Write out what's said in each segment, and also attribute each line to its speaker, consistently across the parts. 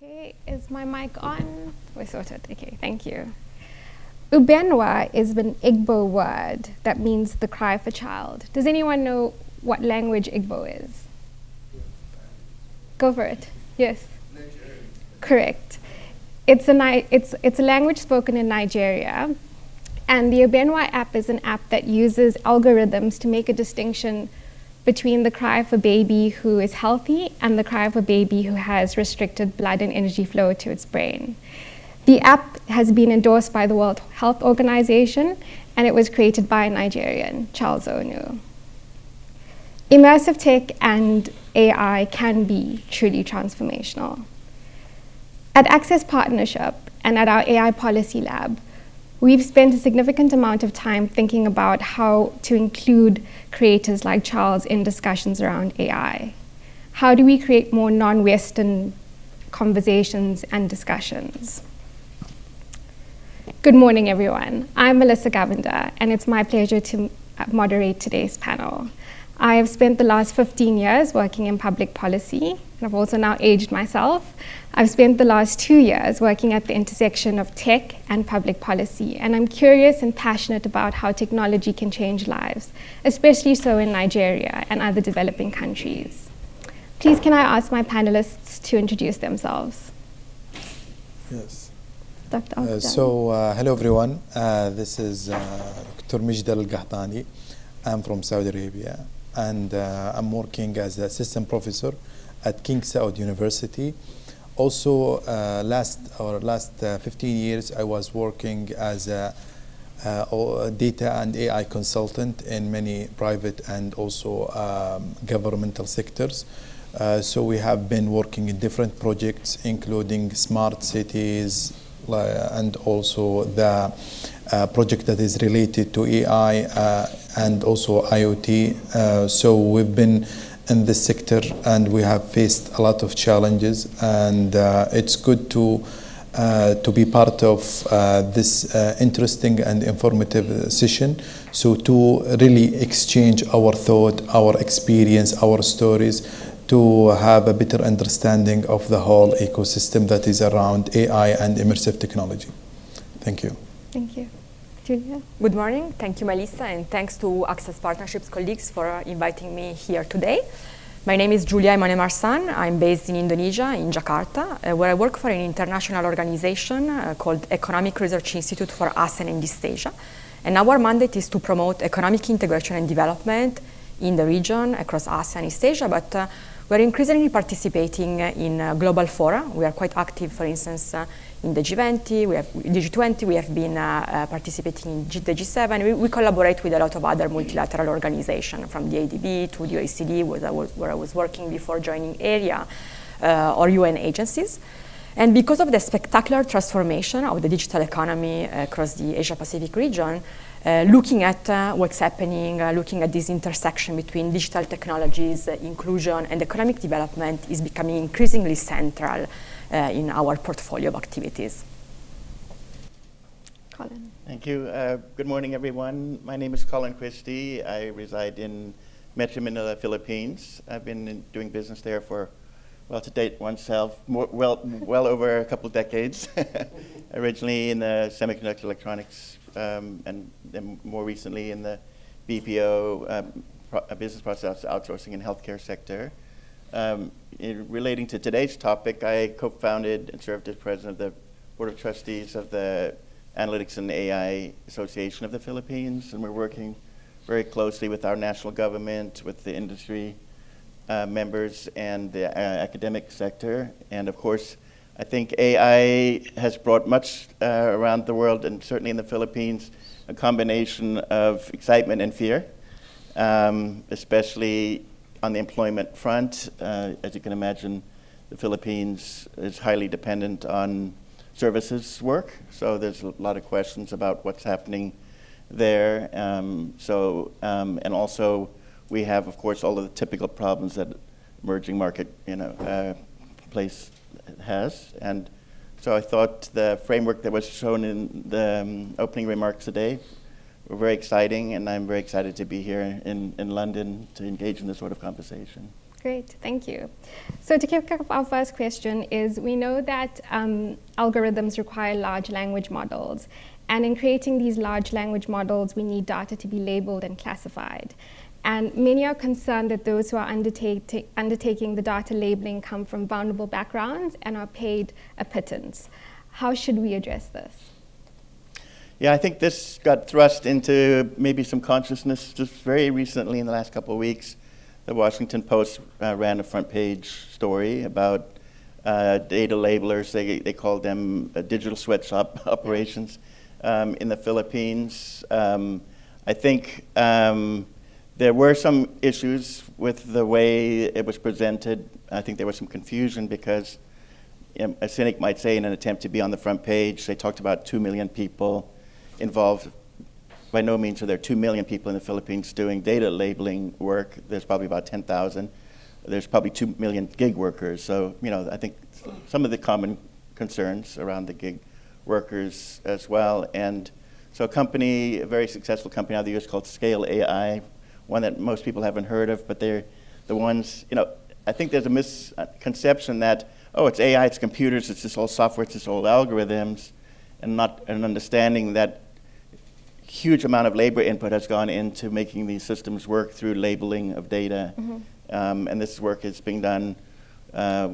Speaker 1: Okay, is my mic on? We're sorted. Okay, thank you. Ubenwa is an Igbo word that means the cry for child. Does anyone know what language Igbo is? Go for it. Yes.
Speaker 2: Nigerian.
Speaker 1: Correct. It's a language spoken in Nigeria, and the Ubenwa app is an app that uses algorithms to make a distinction between the cry of a baby who is healthy and the cry of a baby who has restricted blood and energy flow to its brain. The app has been endorsed by the World Health Organization, and it was created by a Nigerian, Charles Onu. Immersive tech and AI can be truly transformational. At Access Partnership and at our AI Policy Lab, we've spent a significant amount of time thinking about how to include creators like Charles in discussions around AI. How do we create more non-Western conversations and discussions? Good morning, everyone. I'm Melissa Govender, and it's my pleasure to moderate today's panel. I have spent the last 15 years working in public policy, and I've also now aged myself. I've spent the last 2 years working at the intersection of tech and public policy, and I'm curious and passionate about how technology can change lives, especially so in Nigeria and other developing countries. Please, can I ask my panelists to introduce themselves?
Speaker 3: Yes.
Speaker 1: Dr.
Speaker 3: Hello everyone. This is Dr. Mijdal Al-Gahtani. I'm from Saudi Arabia, and I'm working as an assistant professor at King Saud University. Also, last 15 years, I was working as a data and AI consultant in many private and also governmental sectors. So we have been working in different projects, including smart cities, and also the project that is related to AI and also IoT. So we've been in this sector, and we have faced a lot of challenges, and it's good to be part of this interesting and informative session. So to really exchange our thought, our experience, our stories, to have a better understanding of the whole ecosystem that is around AI and immersive technology. Thank you.
Speaker 1: Thank you. Julia?
Speaker 4: Good morning. Thank you, Melissa, and thanks to Access Partnerships colleagues for inviting me here today. My name is Julia Imane Marsan. I'm based in Indonesia, in Jakarta, where I work for an international organization called Economic Research Institute for ASEAN and East Asia. And our mandate is to promote economic integration and development in the region across ASEAN and East Asia, but we're increasingly participating in global fora. We are quite active, for instance, in the G20, we have been participating in the G7. We collaborate with a lot of other multilateral organizations, from the ADB to the OECD, where I was working before joining AREA, or UN agencies. And because of the spectacular transformation of the digital economy across the Asia-Pacific region, looking at what's happening, looking at this intersection between digital technologies, inclusion, and economic development is becoming increasingly central in our portfolio of activities.
Speaker 1: Colin.
Speaker 2: Thank you. Good morning, everyone. My name is Colin Christie. I reside in Metro Manila, Philippines. I've been doing business there for, well, to date oneself, well over a couple of decades. Originally in the semiconductor electronics, and then more recently in the BPO, business process outsourcing and healthcare sector. Relating to today's topic, I co-founded and served as president of the Board of Trustees of the Analytics and AI Association of the Philippines, and we're working very closely with our national government, with the industry members, and the academic sector. And of course, I think AI has brought much around the world, and certainly in the Philippines, a combination of excitement and fear, especially on the employment front. As you can imagine, the Philippines is highly dependent on services work, so there's a lot of questions about what's happening there. And also we have, of course, all of the typical problems that emerging market, place has. And so I thought the framework that was shown in the opening remarks today were very exciting, and I'm very excited to be here in London to engage in this sort of conversation.
Speaker 1: Great, thank you. So to kick off our first question is, we know that algorithms require large language models. And in creating these large language models, we need data to be labeled and classified. And many are concerned that those who are undertaking the data labeling come from vulnerable backgrounds and are paid a pittance. How should we address this?
Speaker 2: Yeah, I think this got thrust into maybe some consciousness just very recently in the last couple of weeks. The Washington Post ran a front page story about data labelers. They called them digital sweatshop operations in the Philippines. I think there were some issues with the way it was presented. I think there was some confusion because a cynic might say in an attempt to be on the front page, they talked about 2 million people involved. By no means are there 2 million people in the Philippines doing data labeling work. There's probably about 10,000. There's probably 2 million gig workers. So, I think some of the common concerns around the gig workers as well. And so a very successful company out of the US called Scale AI, one that most people haven't heard of, but they're the ones, I think there's a misconception that, it's AI, it's computers, it's this old software, it's this old algorithms, and not an understanding that huge amount of labor input has gone into making these systems work through labeling of data. Mm-hmm. And this work is being done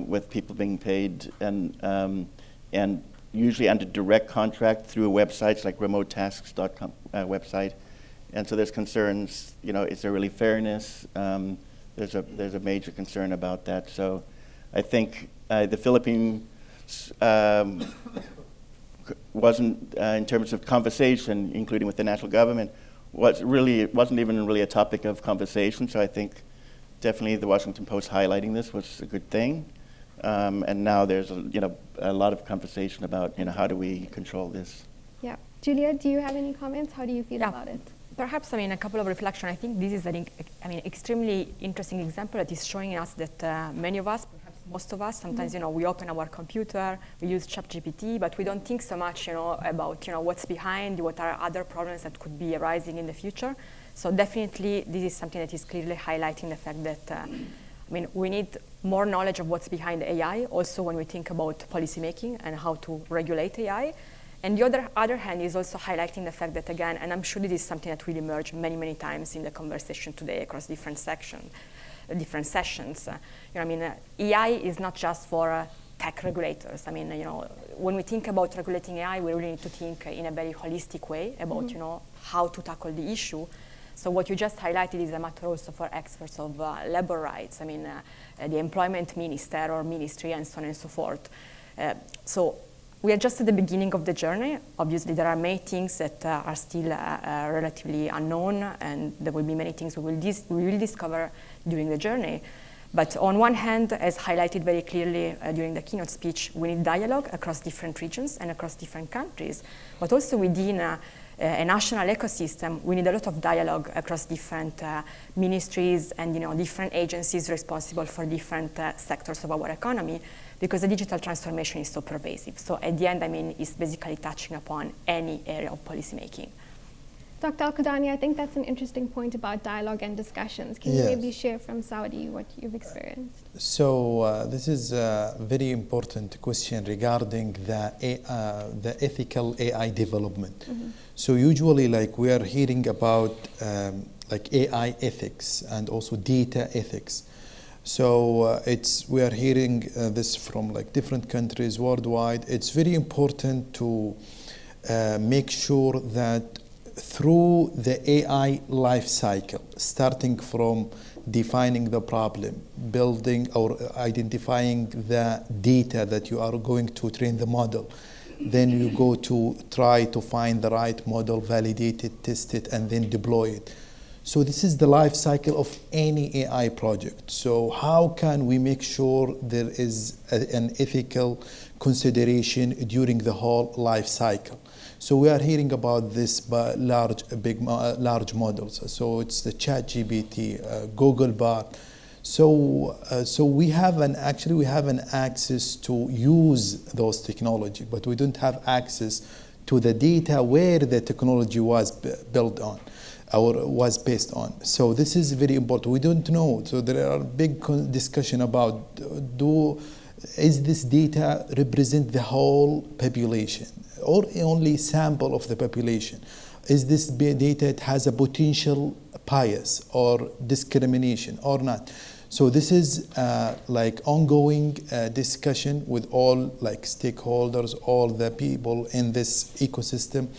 Speaker 2: with people being paid and usually under direct contract through websites like remotetasks.com website. And so there's concerns, is there really fairness? There's a major concern about that. So I think the Philippines wasn't, in terms of conversation, including with the national government, wasn't even really a topic of conversation. So I think definitely the Washington Post highlighting this was a good thing. And now there's a lot of conversation about how do we control this.
Speaker 1: Yeah, Julia, do you have any comments? How do you feel about it?
Speaker 4: Perhaps, a couple of reflections. I think this is an extremely interesting example that is showing us that many of us, perhaps most of us, sometimes we open our computer, we use ChatGPT, but we don't think so much about what's behind, what are other problems that could be arising in the future. So definitely, this is something that is clearly highlighting the fact that we need more knowledge of what's behind AI, also when we think about policymaking and how to regulate AI. And the other hand is also highlighting the fact that, again, and I'm sure this is something that will emerge many, many times in the conversation today across different sessions. AI is not just for tech regulators. When we think about regulating AI, we really need to think in a very holistic way about, how to tackle the issue. So what you just highlighted is a matter also for experts of labor rights. The employment minister or ministry and so on and so forth. So we are just at the beginning of the journey. Obviously, there are many things that are still relatively unknown, and there will be many things we will discover during the journey. But on one hand, as highlighted very clearly during the keynote speech, we need dialogue across different regions and across different countries. But also within a national ecosystem, we need a lot of dialogue across different ministries and different agencies responsible for different sectors of our economy, because the digital transformation is so pervasive. So at the end, it's basically touching upon any area of policymaking.
Speaker 1: Dr. Al-Qudani, I think that's an interesting point about dialogue and discussions. Can you maybe share from Saudi what you've experienced?
Speaker 3: So this is a very important question regarding the ethical AI development. Mm-hmm. So usually, we are hearing about AI ethics and also data ethics. So we are hearing this from different countries worldwide. It's very important to make sure that through the AI life cycle, starting from defining the problem, building or identifying the data that you are going to train the model, then you go to try to find the right model, validate it, test it, and then deploy it. So this is the life cycle of any AI project. So how can we make sure there is an ethical consideration during the whole life cycle? So we are hearing about this large models. So it's the ChatGPT, Google Bard. So we have an access to use those technology, but we don't have access to the data where the technology was built on or was based on. So this is very important. We don't know. So there are big discussion about is this data represent the whole population or only sample of the population? Is this data, it has a potential bias or discrimination or not? So this is like ongoing discussion with all like stakeholders, all the people in this ecosystem.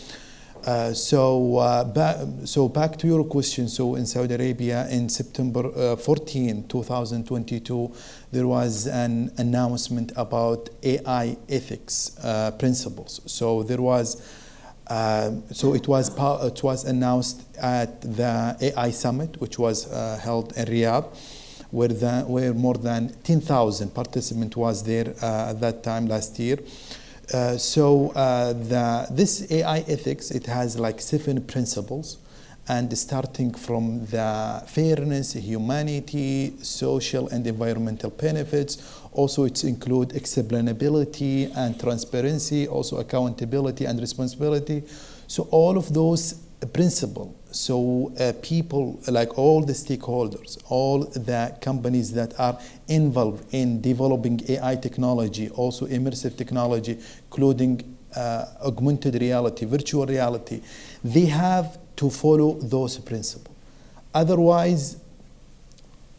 Speaker 3: So back to your question. So in Saudi Arabia, in September 14, 2022, there was an announcement about AI ethics principles. So there was, it was announced at the AI summit, which was held in Riyadh, where more than 10,000 participants was there at that time last year. This AI ethics, it has like 7 principles, and starting from the fairness, humanity, social and environmental benefits. Also, it include explainability and transparency, also accountability and responsibility. So all of those principles. So people, like all the stakeholders, all the companies that are involved in developing AI technology, also immersive technology, including augmented reality, virtual reality, they have to follow those principles. Otherwise,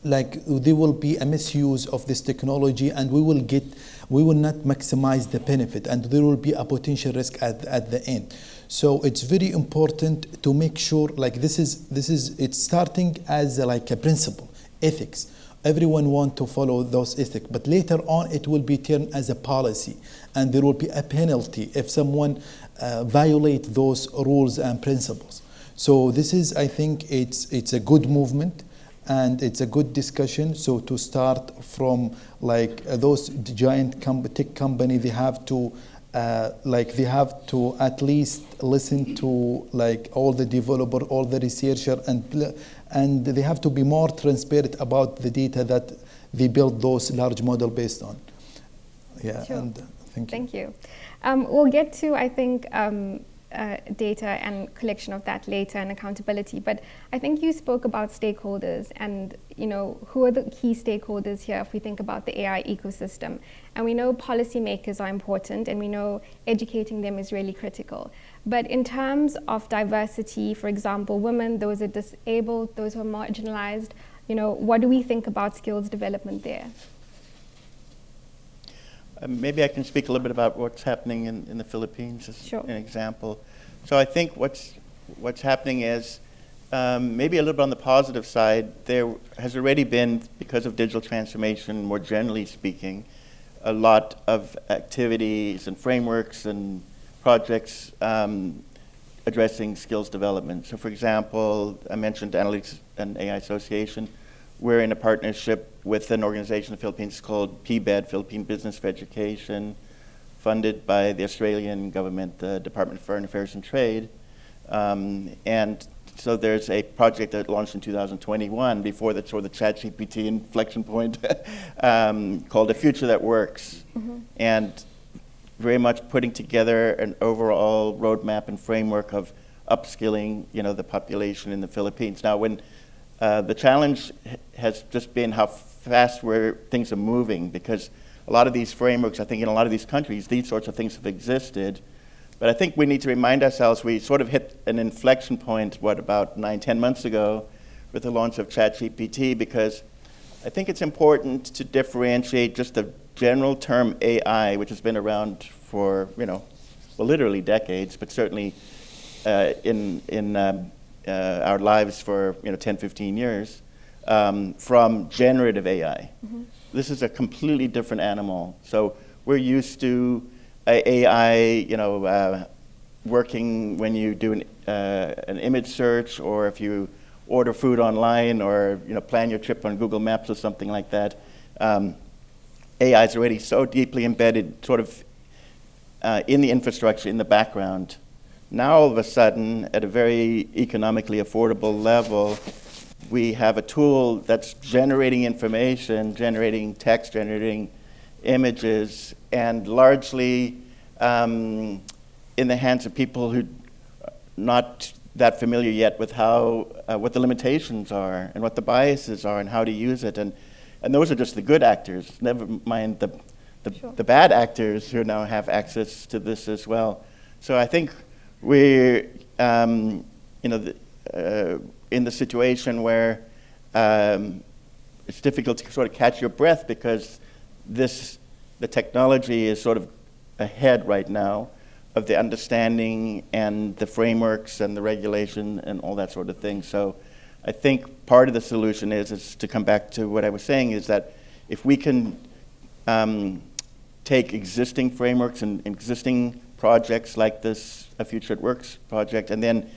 Speaker 3: like there will be a misuse of this technology, and we will not maximize the benefit, and there will be a potential risk at the end. So it's very important to make sure, like it's starting as like a principle, ethics. Everyone want to follow those ethics, but later on it will be turned as a policy, and there will be a penalty if someone violate those rules and principles. So this is, I think, it's a good movement, and it's a good discussion. So to start from like those giant tech company, they have to at least listen to like all the developer, all the researcher, and they have to be more transparent about the data that they build those large model based on. Yeah,
Speaker 1: sure.
Speaker 3: And thank you.
Speaker 1: We'll get to, I think, data and collection of that later and accountability, but I think you spoke about stakeholders, and who are the key stakeholders here if we think about the AI ecosystem. And we know policymakers are important, and we know educating them is really critical. But in terms of diversity, for example, women, those are disabled, those who are marginalized, what do we think about skills development there?
Speaker 2: Maybe I can speak a little bit about what's happening in the Philippines as
Speaker 1: Sure.
Speaker 2: an example. So I think what's happening is maybe a little bit on the positive side. There has already been, because of digital transformation, more generally speaking, a lot of activities and frameworks and projects addressing skills development. So for example, I mentioned Analytics and AI Association. We're in a partnership with an organization in the Philippines called PBED, Philippine Business for Education, funded by the Australian government, the Department of Foreign Affairs and Trade. And so there's a project that launched in 2021, before the sort of the ChatGPT inflection point, called A Future That Works. Mm-hmm. And very much putting together an overall roadmap and framework of upskilling, the population in the Philippines. Now, when the challenge has just been how fast things are moving, because a lot of these frameworks, I think in a lot of these countries, these sorts of things have existed. But I think we need to remind ourselves, we sort of hit an inflection point, about 9-10 months ago with the launch of ChatGPT, because I think it's important to differentiate just the general term AI, which has been around for, literally decades, but certainly in our lives for 10-15 years, from generative AI. Mm-hmm. This is a completely different animal. So we're used to AI, working when you do an image search, or if you order food online, or plan your trip on Google Maps or something like that. AI is already so deeply embedded, sort of in the infrastructure, in the background. Now, all of a sudden, at a very economically affordable level, we have a tool that's generating information, generating text, generating images, and largely in the hands of people who are not that familiar yet with how, what the limitations are and what the biases are and how to use it. And those are just the good actors, never mind the bad actors who now have access to this as well. So I think we're, in the situation where it's difficult to sort of catch your breath because the technology is sort of ahead right now of the understanding and the frameworks and the regulation and all that sort of thing. So I think part of the solution is to come back to what I was saying, is that if we can take existing frameworks and existing projects like this, a Future at Works project, and then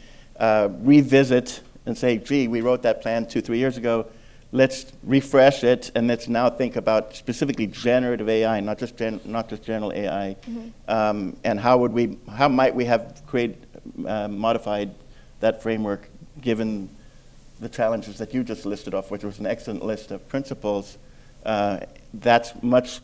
Speaker 2: revisit and say, gee, we wrote that plan 2-3 years ago, let's refresh it, and let's now think about specifically generative AI, not just general AI, and how might we have modified that framework given the challenges that you just listed off, which was an excellent list of principles. That's much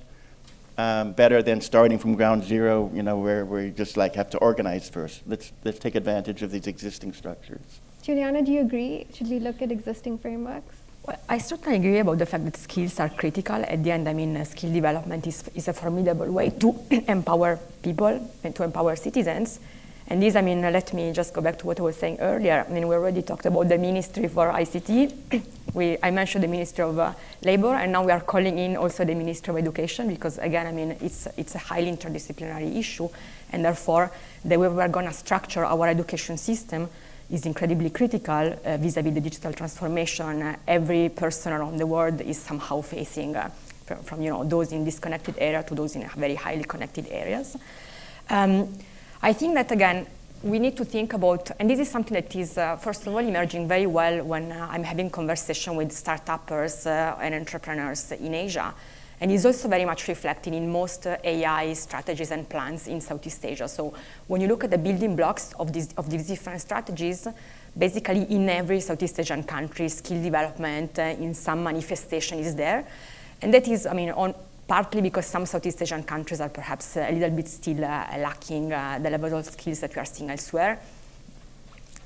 Speaker 2: better than starting from ground zero, where we just have to organize first. Let's take advantage of these existing structures.
Speaker 1: Juliana, do you agree? Should we look at existing frameworks?
Speaker 4: Well, I certainly agree about the fact that skills are critical. At the end, skill development is a formidable way to empower people and to empower citizens. And this, let me just go back to what I was saying earlier. We already talked about the Ministry for ICT. I mentioned the Ministry of Labor, and now we are calling in also the Ministry of Education because, again, it's a highly interdisciplinary issue, and therefore the way we're going to structure our education system is incredibly critical vis-a-vis the digital transformation. Every person around the world is somehow facing from those in disconnected areas to those in very highly connected areas. I think that, again, we need to think about, and this is something that is, first of all, emerging very well when I'm having conversation with startuppers and entrepreneurs in Asia. And is also very much reflected in most AI strategies and plans in Southeast Asia. So when you look at the building blocks of these different strategies, basically in every Southeast Asian country, skill development in some manifestation is there. And that is, partly because some Southeast Asian countries are perhaps a little bit still lacking the level of skills that we are seeing elsewhere.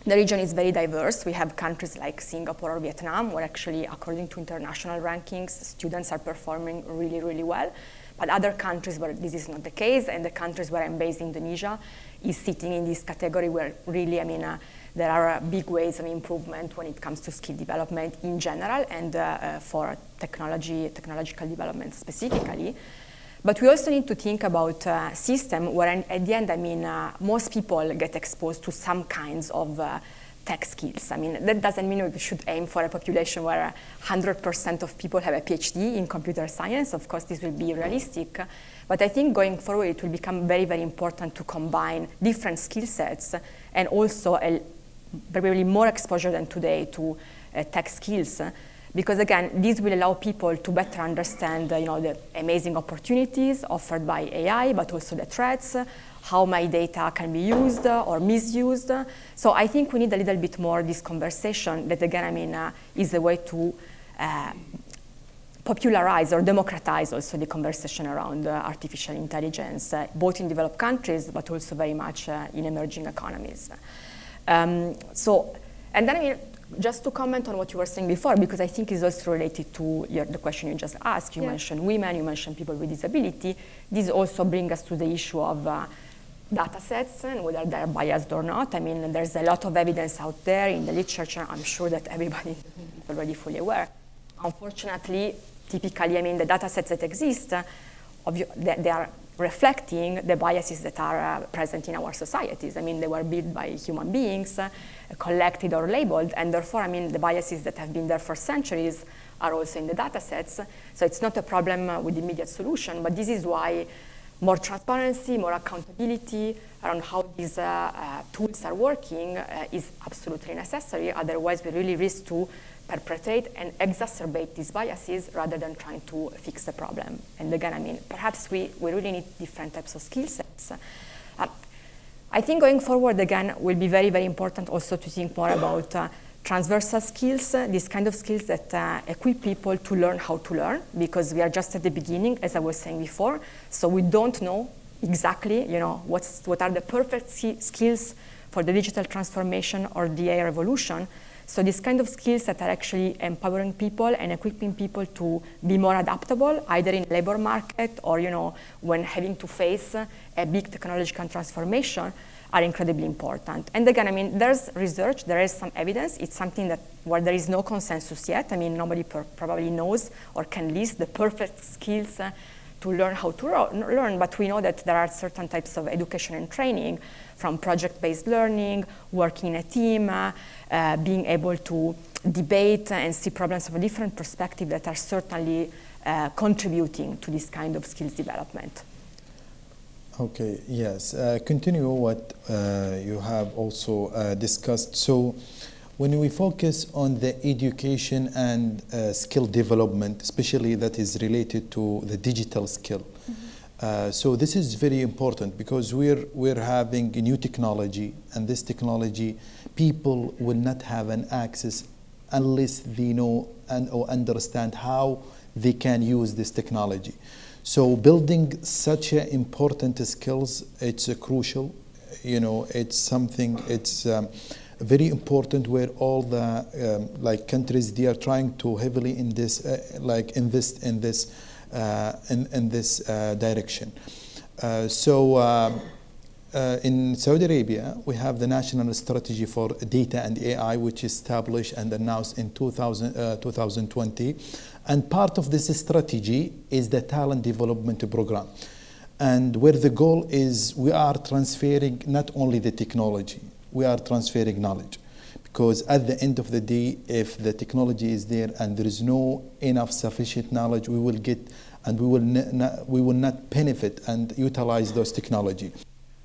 Speaker 4: The region is very diverse. We have countries like Singapore or Vietnam, where actually, according to international rankings, students are performing really, really well. But other countries where this is not the case, and the countries where I'm based, Indonesia, is sitting in this category where really, there are big ways of improvement when it comes to skill development in general and for technological development specifically. But we also need to think about a system where, at the end, most people get exposed to some kinds of tech skills. That doesn't mean we should aim for a population where 100% of people have a PhD in computer science. Of course, this will be realistic. But I think going forward, it will become very, very important to combine different skill sets and also probably more exposure than today to tech skills. Because again, this will allow people to better understand the amazing opportunities offered by AI, but also the threats, how my data can be used or misused. So I think we need a little bit more this conversation that, again, is a way to popularize or democratize also the conversation around artificial intelligence, both in developed countries, but also very much in emerging economies. And then just to comment on what you were saying before, because I think it's also related to the question you just asked. You mentioned women, you mentioned people with disability. This also brings us to the issue of data sets and whether they're biased or not. There's a lot of evidence out there in the literature. I'm sure that everybody is already fully aware. Unfortunately, typically, the data sets that exist, they are reflecting the biases that are present in our societies. They were built by human beings, collected or labeled, and therefore, the biases that have been there for centuries are also in the data sets. So it's not a problem with immediate solution, but this is why more transparency, more accountability around how these tools are working is absolutely necessary. Otherwise, we really risk to perpetrate and exacerbate these biases rather than trying to fix the problem. And again, perhaps we really need different types of skill sets. I think going forward, again, will be very, very important also to think more about transversal skills, these kind of skills that equip people to learn how to learn, because we are just at the beginning, as I was saying before. So we don't know exactly, what are the perfect skills for the digital transformation or the AI revolution. So these kind of skills that are actually empowering people and equipping people to be more adaptable, either in labor market or when having to face a big technological transformation, are incredibly important. And again, there's research, there is some evidence. It's something that where there is no consensus yet. Nobody probably knows or can list the perfect skills to learn how to learn, but we know that there are certain types of education and training, from project-based learning, working in a team, being able to debate and see problems from a different perspective, that are certainly contributing to this kind of skills development.
Speaker 3: Okay, yes. Continue what you have also discussed. So when we focus on the education and skill development, especially that is related to the digital skill, so this is very important, because we're having a new technology, and this technology, people will not have an access unless they know or understand how they can use this technology. So building such important skills, it's crucial. It's something, it's very important, where all the countries, they are trying to heavily in this invest in this direction. In Saudi Arabia, we have the National Strategy for Data and AI, which is established and announced in 2020. And part of this strategy is the talent development program. And where the goal is, we are transferring not only the technology, we are transferring knowledge. Because at the end of the day, if the technology is there and there is no enough sufficient knowledge, we will get, and we will not benefit and utilize those technology.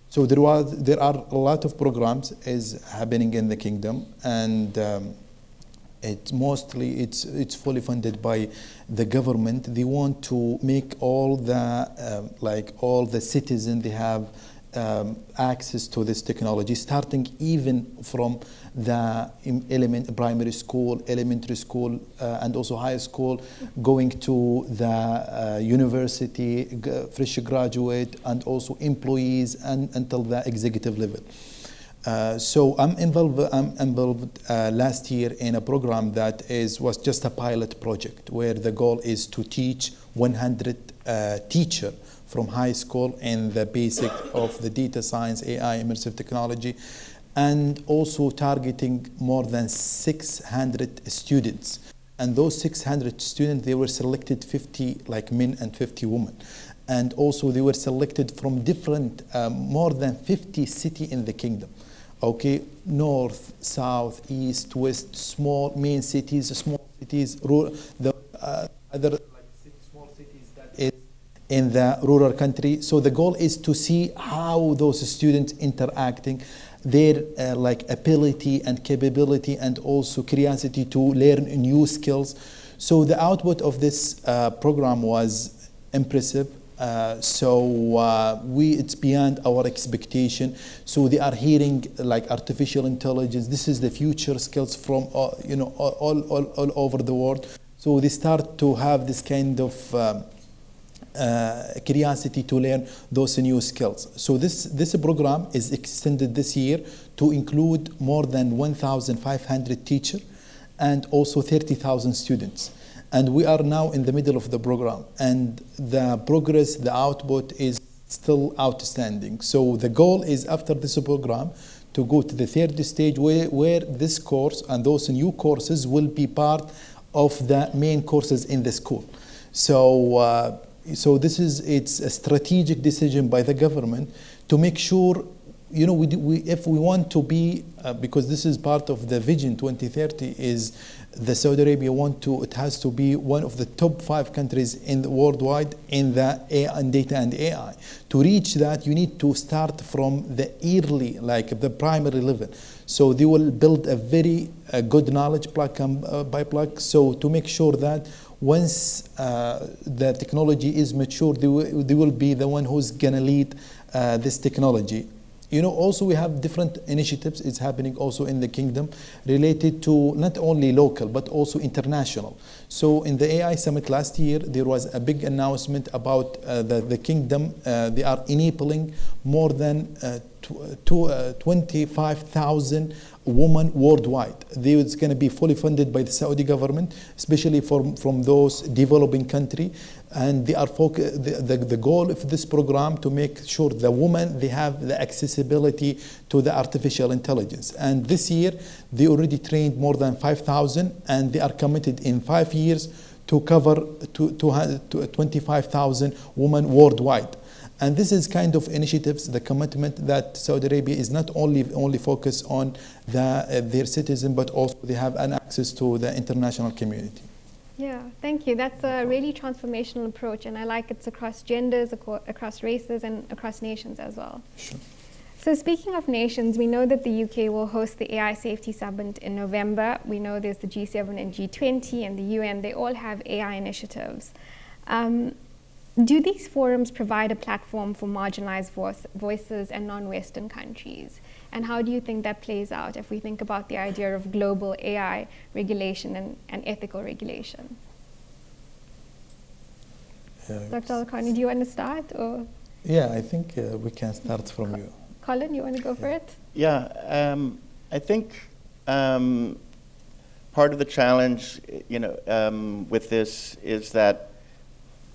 Speaker 3: So there are a lot of programs is happening in the kingdom, and it's fully funded by the government. They want to make all the citizens, they have access to this technology, starting even from the primary school, elementary school, and also high school, going to the university, fresh graduate, and also employees, and until the executive level. So I'm involved last year in a program that was just a pilot project, where the goal is to teach 100 teachers from high school in the basic of the data science, AI, immersive technology, and also targeting more than 600 students. And those 600 students, they were selected 50 men and 50 women. And also they were selected from different, more than 50 cities in the kingdom. Okay, north, south, east, west, small main cities, small cities, rural, the other small cities that is in the rural country. So the goal is to see how those students interacting, their ability and capability, and also curiosity to learn new skills. So the output of this program was impressive. It's beyond our expectation. So they are hearing artificial intelligence. This is the future skills from all over the world. So they start to have this kind of curiosity to learn those new skills. So this program is extended this year to include more than 1,500 teachers and also 30,000 students. And we are now in the middle of the program, and the progress, the output is still outstanding. So the goal is, after this program, to go to the third stage, where this course and those new courses will be part of the main courses in the school. So it's a strategic decision by the government to make sure, if we want to be, because this is part of the Vision 2030, is the Saudi Arabia it has to be one of the top 5 countries in the worldwide in the AI and data and AI. To reach that, you need to start from the early, the primary level. So they will build a very good knowledge plug by plug. So to make sure that once the technology is mature, they will be the one who's gonna lead this technology. Also we have different initiatives is happening also in the kingdom related to not only local but also international. So in the AI summit last year, there was a big announcement about the kingdom. They are enabling more than 25,000 women worldwide. It's going to be fully funded by the Saudi government, especially from those developing countries. And they are the goal of this program to make sure the women, they have the accessibility to the artificial intelligence. And this year, they already trained more than 5,000, and they are committed in 5 years to cover 25,000 women worldwide. And this is kind of initiatives, the commitment that Saudi Arabia is not only focused on their citizens, but also they have an access to the international community.
Speaker 1: Yeah, thank you. That's a really transformational approach, and I like it's across genders, across races, and across nations as well.
Speaker 3: Sure.
Speaker 1: So speaking of nations, we know that the UK will host the AI Safety Summit in November. We know there's the G7 and G20 and the UN. They all have AI initiatives. Do these forums provide a platform for marginalized voices and non-Western countries? And how do you think that plays out if we think about the idea of global AI regulation and ethical regulation? Dr. Al-Khani, do you want to start? Or?
Speaker 3: Yeah, I think we can start from you.
Speaker 1: Colin, you want to go for it?
Speaker 2: Yeah, I think part of the challenge, with this is that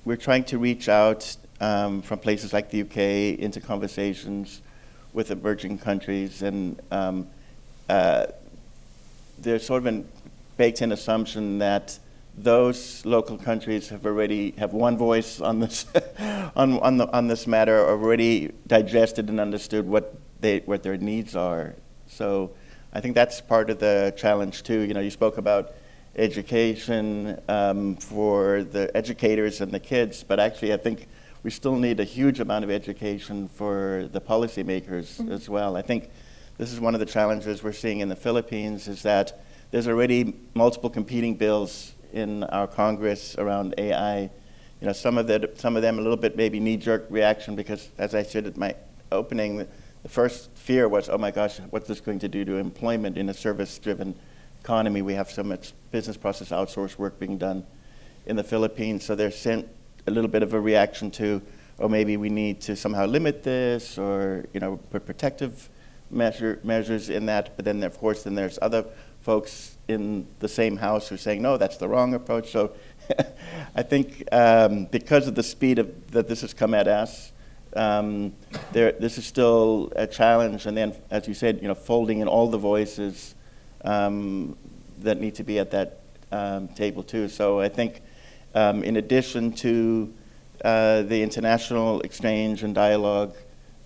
Speaker 2: we're trying to reach out from places like the UK into conversations with emerging countries, and there's sort of a baked-in assumption that those local countries have one voice on this on this matter, already digested and understood what their needs are. So I think that's part of the challenge too. You spoke about education for the educators and the kids, but actually I think we still need a huge amount of education for the policymakers as well. I think this is one of the challenges we're seeing in the Philippines, is that there's already multiple competing bills in our Congress around AI. Some of them a little bit maybe knee-jerk reaction, because as I said at my opening, the first fear was, oh my gosh, what's this going to do to employment in a service-driven economy? We have so much business process outsource work being done in the Philippines. So there's a little bit of a reaction to, oh, maybe we need to somehow limit this, or put protective measures in that. But then, of course, there's other folks in the same house who are saying, no, that's the wrong approach. So I think because of the speed that this has come at us, this is still a challenge. And then, as you said, folding in all the voices that need to be at that table too. So I think in addition to the international exchange and dialogue,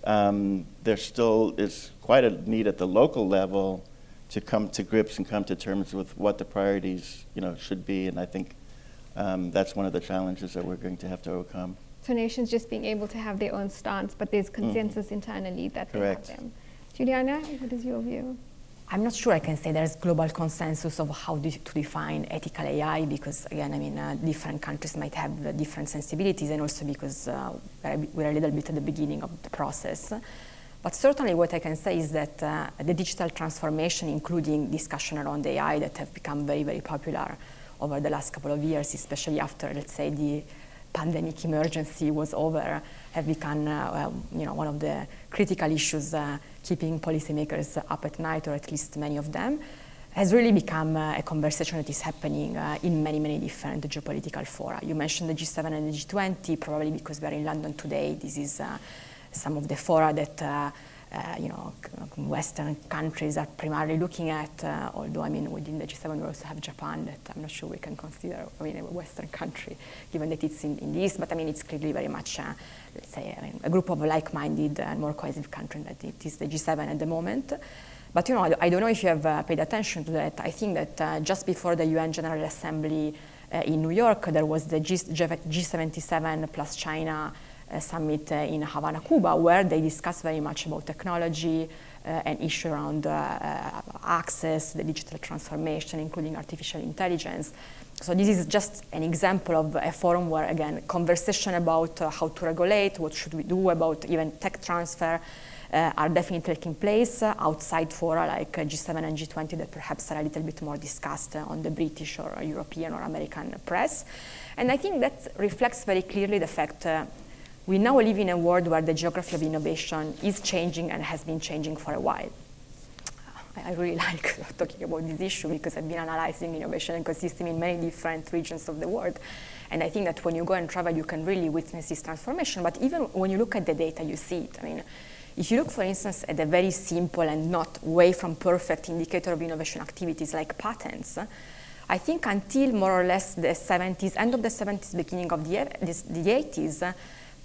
Speaker 2: there still is quite a need at the local level to come to grips and come to terms with what the priorities should be. And I think that's one of the challenges that we're going to have to overcome.
Speaker 1: So nations just being able to have their own stance, but there's consensus internally that they have them. Juliana, what is your view?
Speaker 4: I'm not sure I can say there's global consensus of how to define ethical AI, because again, different countries might have different sensibilities, and also because we're a little bit at the beginning of the process. But certainly what I can say is that the digital transformation, including discussion around AI that have become very, very popular over the last couple of years, especially after, let's say, the pandemic emergency was over, have become one of the critical issues keeping policymakers up at night, or at least many of them, has really become a conversation that is happening in many, many different geopolitical fora. You mentioned the G7 and the G20, probably because we're in London today. This is some of the fora that Western countries are primarily looking at, although within the G7 we also have Japan, that I'm not sure we can consider a Western country, given that it's in the East, but it's clearly very much, let's say, a group of like-minded and more cohesive countries that it is the G7 at the moment. But I don't know if you have paid attention to that. I think that just before the UN General Assembly in New York, there was the G77 plus China summit in Havana, Cuba, where they discussed very much about technology and issue around access, the digital transformation, including artificial intelligence. So this is just an example of a forum where, again, conversation about how to regulate, what should we do about even tech transfer, are definitely taking place outside fora like G7 and G20 that perhaps are a little bit more discussed on the British or European or American press. And I think that reflects very clearly the fact we now live in a world where the geography of innovation is changing and has been changing for a while. I really like talking about this issue because I've been analyzing innovation ecosystem in many different regions of the world. And I think that when you go and travel, you can really witness this transformation. But even when you look at the data, you see it. I mean, if you look, for instance, at a very simple and not way from perfect indicator of innovation activities like patents, I think until more or less the 70s, end of the 70s, beginning of the 80s,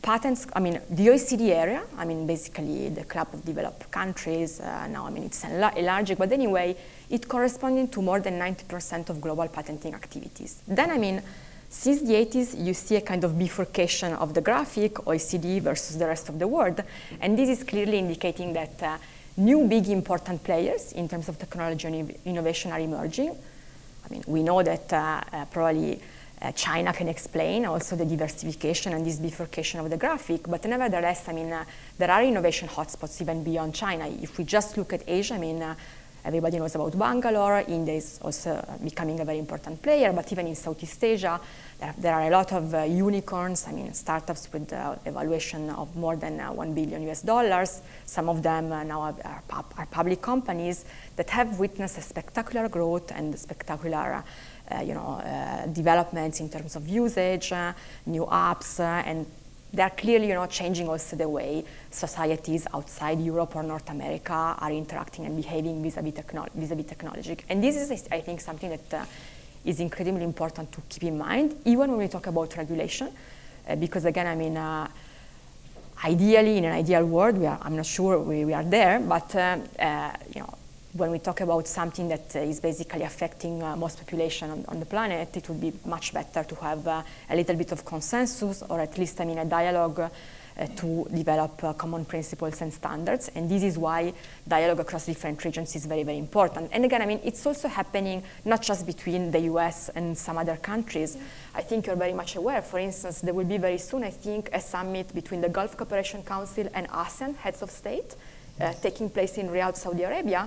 Speaker 4: patents, I mean, the OECD area, I mean, basically the Club of Developed Countries, now, I mean, it's enlarging, but anyway, it corresponded to more than 90% of global patenting activities. Then, I mean, since the 80s, you see a kind of bifurcation of the graphic, OECD versus the rest of the world, and this is clearly indicating that new big important players in terms of technology and innovation are emerging. I mean, we know that probably China can explain also the diversification and this bifurcation of the graphic, but nevertheless, I mean, there are innovation hotspots even beyond China. If we just look at Asia, I mean, everybody knows about Bangalore. India is also becoming a very important player, but even in Southeast Asia, there are a lot of unicorns, I mean, startups with evaluation of more than $1 billion US. Some of them now are public companies that have witnessed a spectacular growth and spectacular developments in terms of usage, new apps, and they're clearly changing also the way societies outside Europe or North America are interacting and behaving vis-a-vis technology. And this is, I think, something that is incredibly important to keep in mind, even when we talk about regulation, because again, I mean, ideally, in an ideal world, I'm not sure we are there, but when we talk about something that is basically affecting most population on the planet, it would be much better to have a little bit of consensus, or at least, I mean, a dialogue to develop common principles and standards. And this is why dialogue across different regions is very, very important. And again, I mean, it's also happening not just between the US and some other countries. I think you're very much aware, for instance, there will be very soon, I think, a summit between the Gulf Cooperation Council and ASEAN heads of state taking place in Riyadh, Saudi Arabia,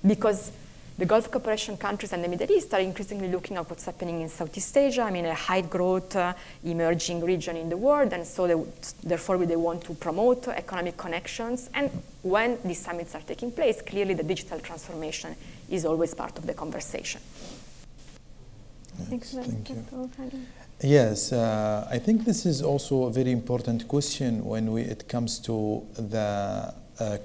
Speaker 4: because the Gulf Cooperation countries and the Middle East are increasingly looking at what's happening in Southeast Asia, I mean, a high growth, emerging region in the world, and so therefore they want to promote economic connections. And when these summits are taking place, clearly the digital transformation is always part of the conversation.
Speaker 3: Yes, thank you. Yes, I think this is also a very important question when it comes to the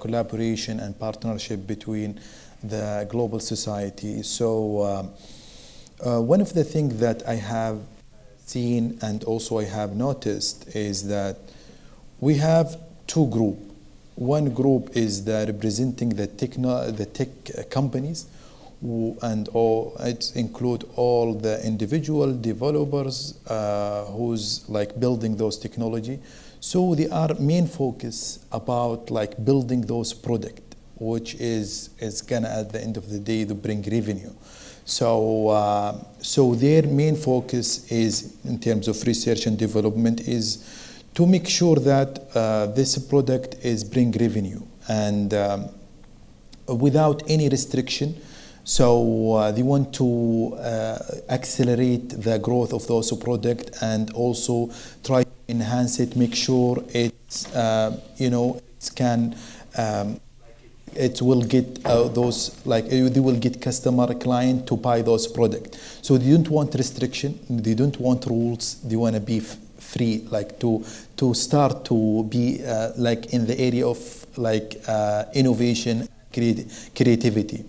Speaker 3: collaboration and partnership between the global society. So one of the things that I have seen and also I have noticed is that we have two groups. One group is the representing the tech companies, and it include all the individual developers who's like building those technology. So they are main focus about like building those products, which is gonna at the end of the day to bring revenue. So so their main focus is in terms of research and development is to make sure that this product is bring revenue and without any restriction. So they want to accelerate the growth of those products and also try to enhance it, make sure it's it will get those, like they will get customer client to buy those products. So they don't want restriction, they don't want rules, they want to be free, like to start to be like in the area of like innovation, creativity.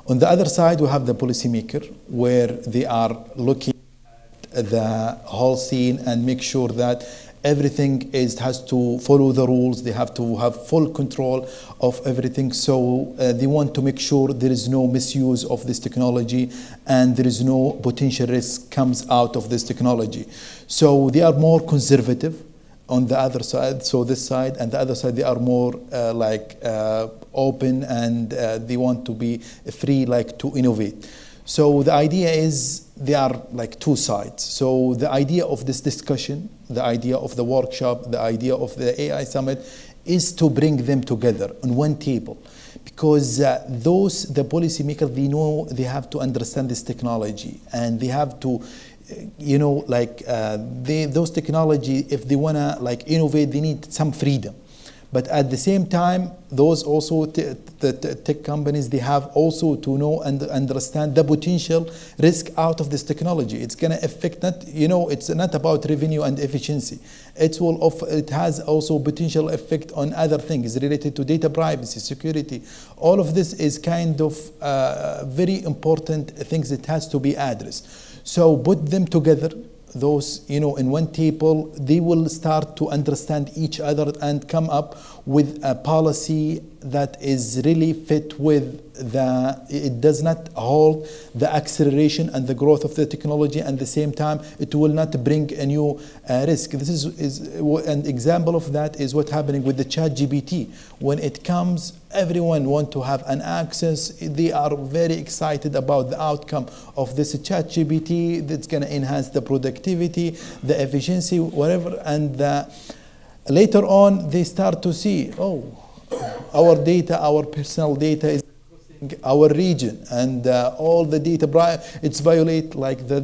Speaker 3: On the other side, we have the policymaker, where they are looking at the whole scene and make sure that everything has to follow the rules. They have to have full control of everything. So they want to make sure there is no misuse of this technology and there is no potential risk comes out of this technology. So they are more conservative on the other side. So this side and the other side, they are more open and they want to be free, like to innovate. So the idea is there are like two sides. So the idea of this discussion, the idea of the workshop, the idea of the AI summit is to bring them together on one table. Because the policymakers, they know they have to understand this technology, and they have to, those technology, if they wanna innovate, they need some freedom. But at the same time, those also the tech companies, they have also to know and understand the potential risk out of this technology. It's going to affect it's not about revenue and efficiency. It has also potential effect on other things related to data privacy, security. All of this is kind of very important things that has to be addressed. So put them together. Those, in one table, they will start to understand each other and come up with a policy that is really fit with it does not hold the acceleration and the growth of the technology, and at the same time, it will not bring a new risk. This is an example of that is what's happening with the ChatGPT. When it comes, everyone want to have an access. They are very excited about the outcome of this ChatGPT that's going to enhance the productivity, the efficiency, whatever. And later on, they start to see, our data, our personal data is crossing our region, and all the data, it's violate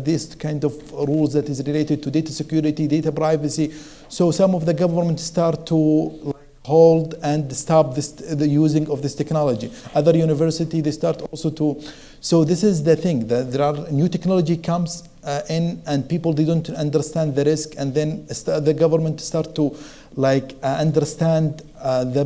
Speaker 3: this kind of rules that is related to data security, data privacy. So some of the governments start to hold and stop the using of this technology. Other university, they start also to. So this is the thing, that there are new technology comes in, and people, they don't understand the risk, and then the government start to understand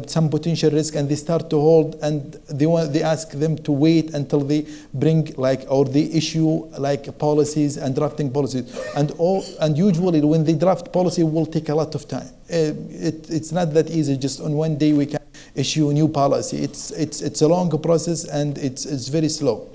Speaker 3: some potential risk, and they start to hold, and they ask them to wait until they bring or they issue policies and drafting policies, and usually when they draft policy, it will take a lot of time. It's not that easy. Just on one day we can issue a new policy. It's a long process, and it's very slow.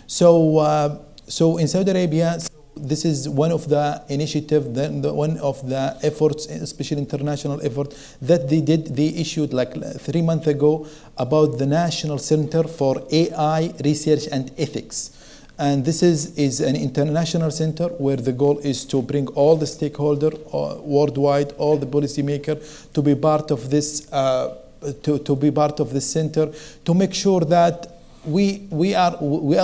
Speaker 3: So in Saudi Arabia, this is one of the initiatives, one of the efforts, especially international effort, that they did. They issued 3 months ago about the National Center for AI Research and Ethics. And this is an international center where the goal is to bring all the stakeholders worldwide, all the policymakers, to be part of this, to be part of this center, to make sure that we are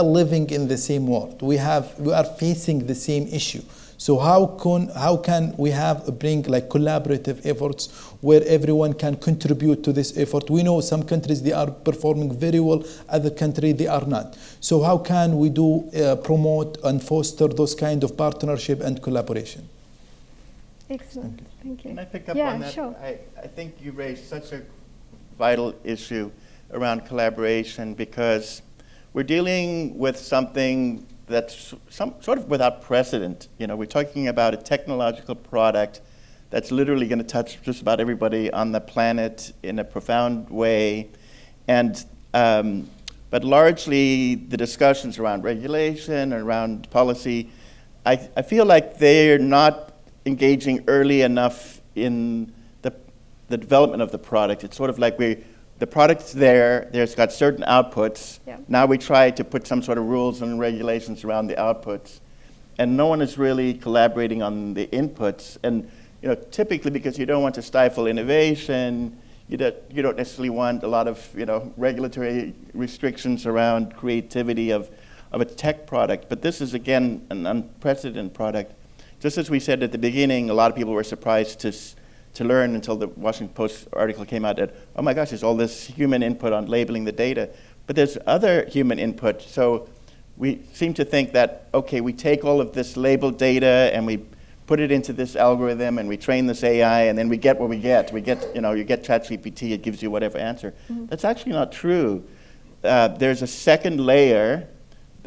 Speaker 3: living in the same world. We are facing the same issue. So how can we bring collaborative efforts where everyone can contribute to this effort? We know some countries, they are performing very well, other countries they are not. So how can we promote and foster those kind of partnership and collaboration?
Speaker 1: Excellent, thank you.
Speaker 2: Can I pick up on that?
Speaker 1: Sure.
Speaker 2: I think you raised such a vital issue around collaboration, because we're dealing with something that's sort of without precedent. We're talking about a technological product that's literally going to touch just about everybody on the planet in a profound way, and but largely the discussions around regulation, around policy, I feel like they're not engaging early enough in the development of the product. It's sort of like the product's there's got certain outputs.
Speaker 1: Yeah.
Speaker 2: Now we try to put some sort of rules and regulations around the outputs, and no one is really collaborating on the inputs. And typically, because you don't want to stifle innovation, you don't necessarily want a lot of regulatory restrictions around creativity of a tech product. But this is again an unprecedented product. Just as we said at the beginning, a lot of people were surprised to learn until the Washington Post article came out that, oh my gosh, there's all this human input on labeling the data. But there's other human input. So we seem to think that, okay, we take all of this labeled data and we put it into this algorithm and we train this AI, and then we get what we get. You get ChatGPT, it gives you whatever answer. Mm-hmm. That's actually not true. There's a second layer.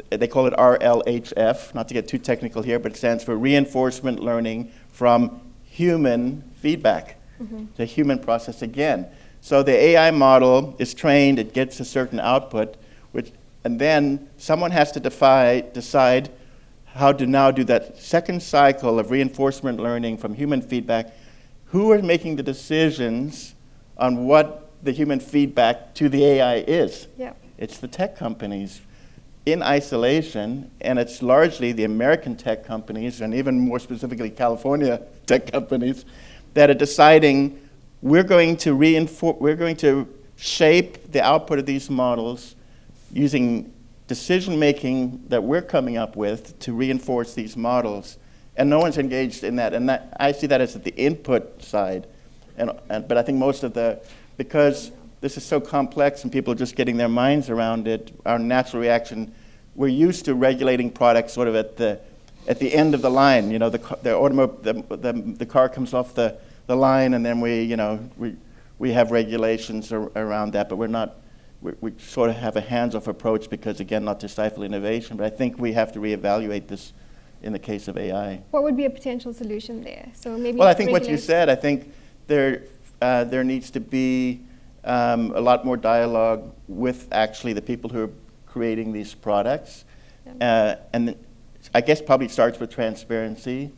Speaker 2: They call it RLHF, not to get too technical here, but it stands for reinforcement learning from human feedback. Mm-hmm. The human process again. So the AI model is trained, it gets a certain output, and then someone has to decide how to now do that second cycle of reinforcement learning from human feedback. Who are making the decisions on what the human feedback to the AI is? Yeah. It's the tech companies in isolation, and it's largely the American tech companies, and even more specifically California tech companies, that are deciding we're going to reinforce, we're going to shape the output of these models using decision-making that we're coming up with to reinforce these models. And no one's engaged in that. And that, I see that as the input side. But I think most of because this is so complex and people are just getting their minds around it, our natural reaction, we're used to regulating products sort of at the end of the line. You know, the car comes off the line, and then we have regulations around that, but we sort of have a hands-off approach because, again, not to stifle innovation, but I think we have to reevaluate this in the case of AI.
Speaker 1: What would be a potential solution there? So maybe.
Speaker 2: Well, I think what you said, I think there needs to be a lot more dialogue with actually the people who are creating these products. Yeah. And I guess probably starts with transparency.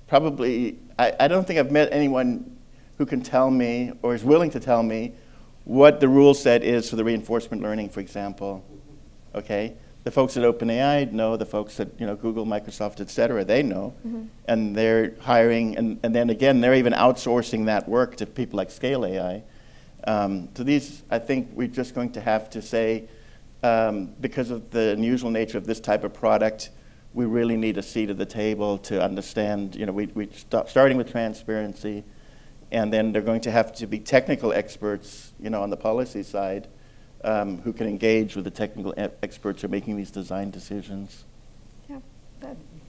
Speaker 2: Probably, I don't think I've met anyone who can tell me or is willing to tell me what the rule set is for the reinforcement learning, for example. Okay? The folks at OpenAI know, the folks at Google, Microsoft, et cetera, they know. Mm-hmm. And they're hiring, and then again, they're even outsourcing that work to people like Scale AI. So these, I think we're just going to have to say, because of the unusual nature of this type of product, we really need a seat at the table to understand, starting with transparency, and then they're going to have to be technical experts, on the policy side, who can engage with the technical experts who are making these design decisions.
Speaker 1: Yeah.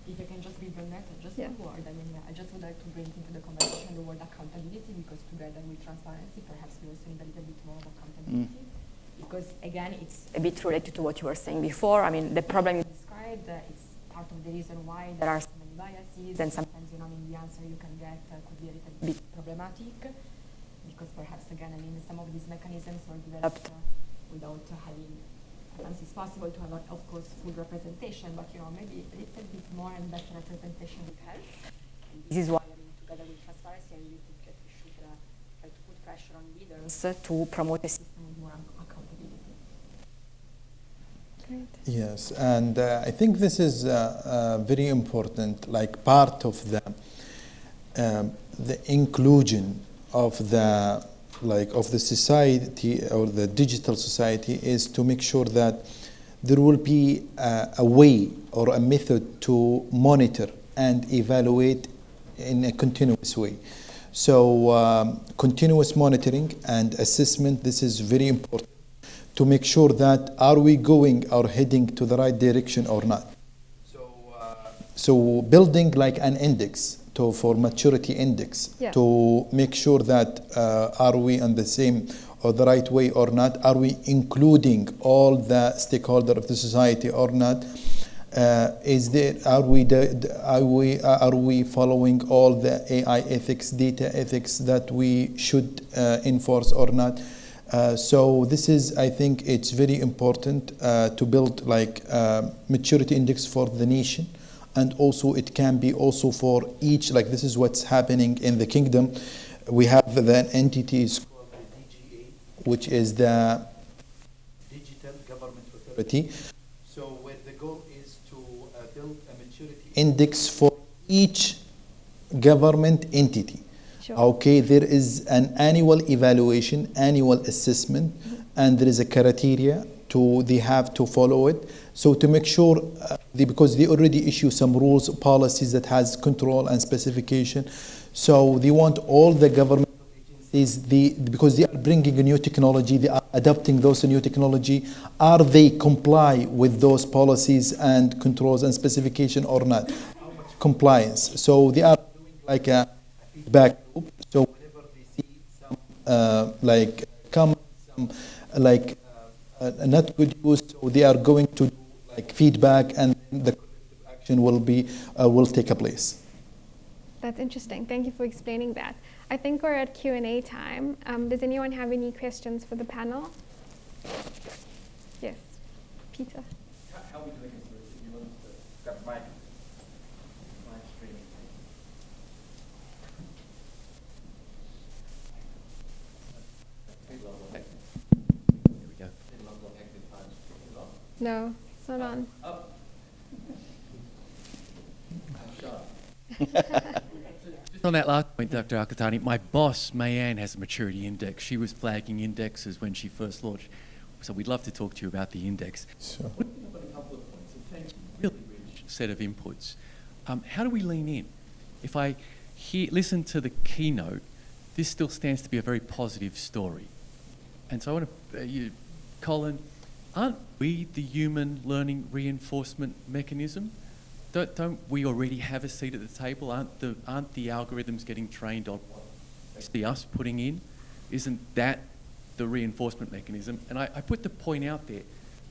Speaker 4: If I can just build on that, just a word. I just would like to bring into the conversation the word accountability, because together with transparency, perhaps we also need a little bit more of accountability. Because again, it's a bit related to what you were saying before. I mean, the problem you described, it's part of the reason why there are so many biases, and sometimes, the answer you can get could be a little bit problematic, because perhaps, again, some of these mechanisms were developed without having, sometimes it's possible to have, of course, full representation, but, maybe a little bit more and better representation would help. And this is why, together with transparency, I really think that we should try to put pressure on leaders to promote a system with more accountability.
Speaker 1: Great.
Speaker 3: Yes, and I think this is very important, like part of the inclusion of the society or the digital society is to make sure that there will be a way or a method to monitor and evaluate in a continuous way. So continuous monitoring and assessment, this is very important to make sure that are we going or heading to the right direction or not. So building like an index for maturity index to make sure that are we on the same or the right way or not? Are we including all the stakeholders of the society or not? Are we following all the AI ethics, data ethics that we should enforce or not? So this is, I think, it's very important to build like a maturity index for the nation. And also it can be also for each, like this is what's happening in the kingdom. We have the entities called the DGA, which is the Digital Government Authority. So where the goal is to build a maturity index for each government entity. Sure. Okay, there is an annual evaluation, annual assessment, and there is a criteria they have to follow it. So to make sure, because they already issue some rules, policies that has control and specification. So they want all the government agencies, because they are bringing a new technology, they are adopting those new technology. Are they comply with those policies and controls and specification or not? Compliance. So they are doing like a feedback loop. So whenever they see some not good use, so they are going to do like feedback, and the corrective action will take a place.
Speaker 1: That's interesting. Thank you for explaining that. I think we're at Q&A time. Does anyone have any questions for the panel? Yes, Peter.
Speaker 2: How are we doing this? If you want to grab the mic. Live streaming.
Speaker 1: No, it's not on.
Speaker 2: I'm sure.
Speaker 5: On that last point, Dr. Al-Qahtani, my boss, Mayanne, has a maturity index. She was flagging indexes when she first launched. So we'd love to talk to you about the index.
Speaker 3: Sure.
Speaker 5: I've got a couple of points. Thank you. Really rich set of inputs. How do we lean in? If I listen to the keynote, this still stands to be a very positive story. And so I want to, Colin, aren't we the human learning reinforcement mechanism? Don't we already have a seat at the table? Aren't the algorithms getting trained on what they see us putting in? Isn't that the reinforcement mechanism? And I put the point out there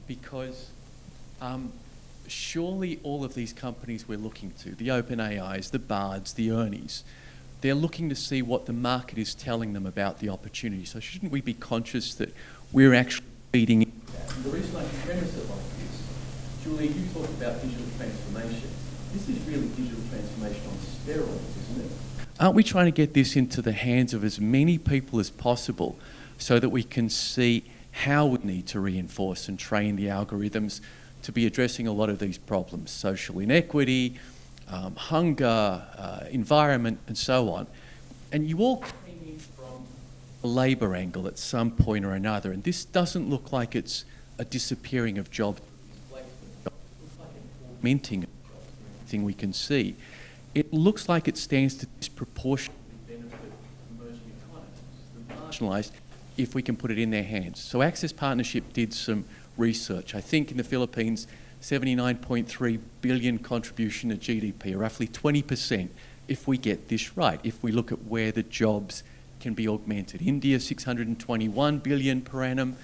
Speaker 5: because surely all of these companies we're looking to, the OpenAIs, the Bards, the Ernies, they're looking to see what the market is telling them about the opportunity. So shouldn't we be conscious that we're actually feeding into that? And the reason I premise it like this, Julie, you talked about digital transformation. This is really digital transformation on steroids, isn't it? Aren't we trying to get this into the hands of as many people as possible so that we can see how we need to reinforce and train the algorithms to be addressing a lot of these problems, social inequity, hunger, environment, and so on. And you all came in from a labour angle at some point or another, and this doesn't look like it's a disappearing of jobs. It looks like an augmenting of jobs, everything we can see. It looks like it stands to disproportionately benefit emerging economies, the marginalised, if we can put it in their hands. So Access Partnership did some research. I think in the Philippines, 79.3 billion contribution to GDP, roughly 20% if we get this right, if we look at where the jobs can be augmented. India, 621 billion per annum,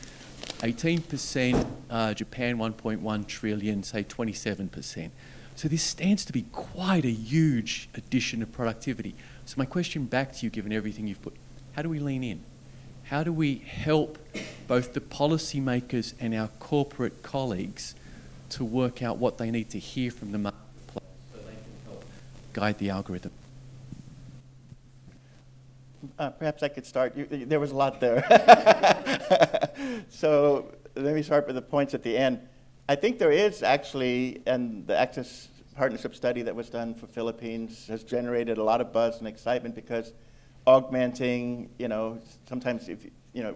Speaker 5: 18%, Japan, 1.1 trillion, say 27%. So this stands to be quite a huge addition of productivity. So my question back to you, given everything you've put, how do we lean in? How do we help both the policymakers and our corporate colleagues to work out what they need to hear from the marketplace so they can help guide the algorithm?
Speaker 2: Perhaps I could start. There was a lot there. So let me start with the points at the end. I think there is actually, and the Access Partnership study that was done for Philippines has generated a lot of buzz and excitement because augmenting, sometimes if,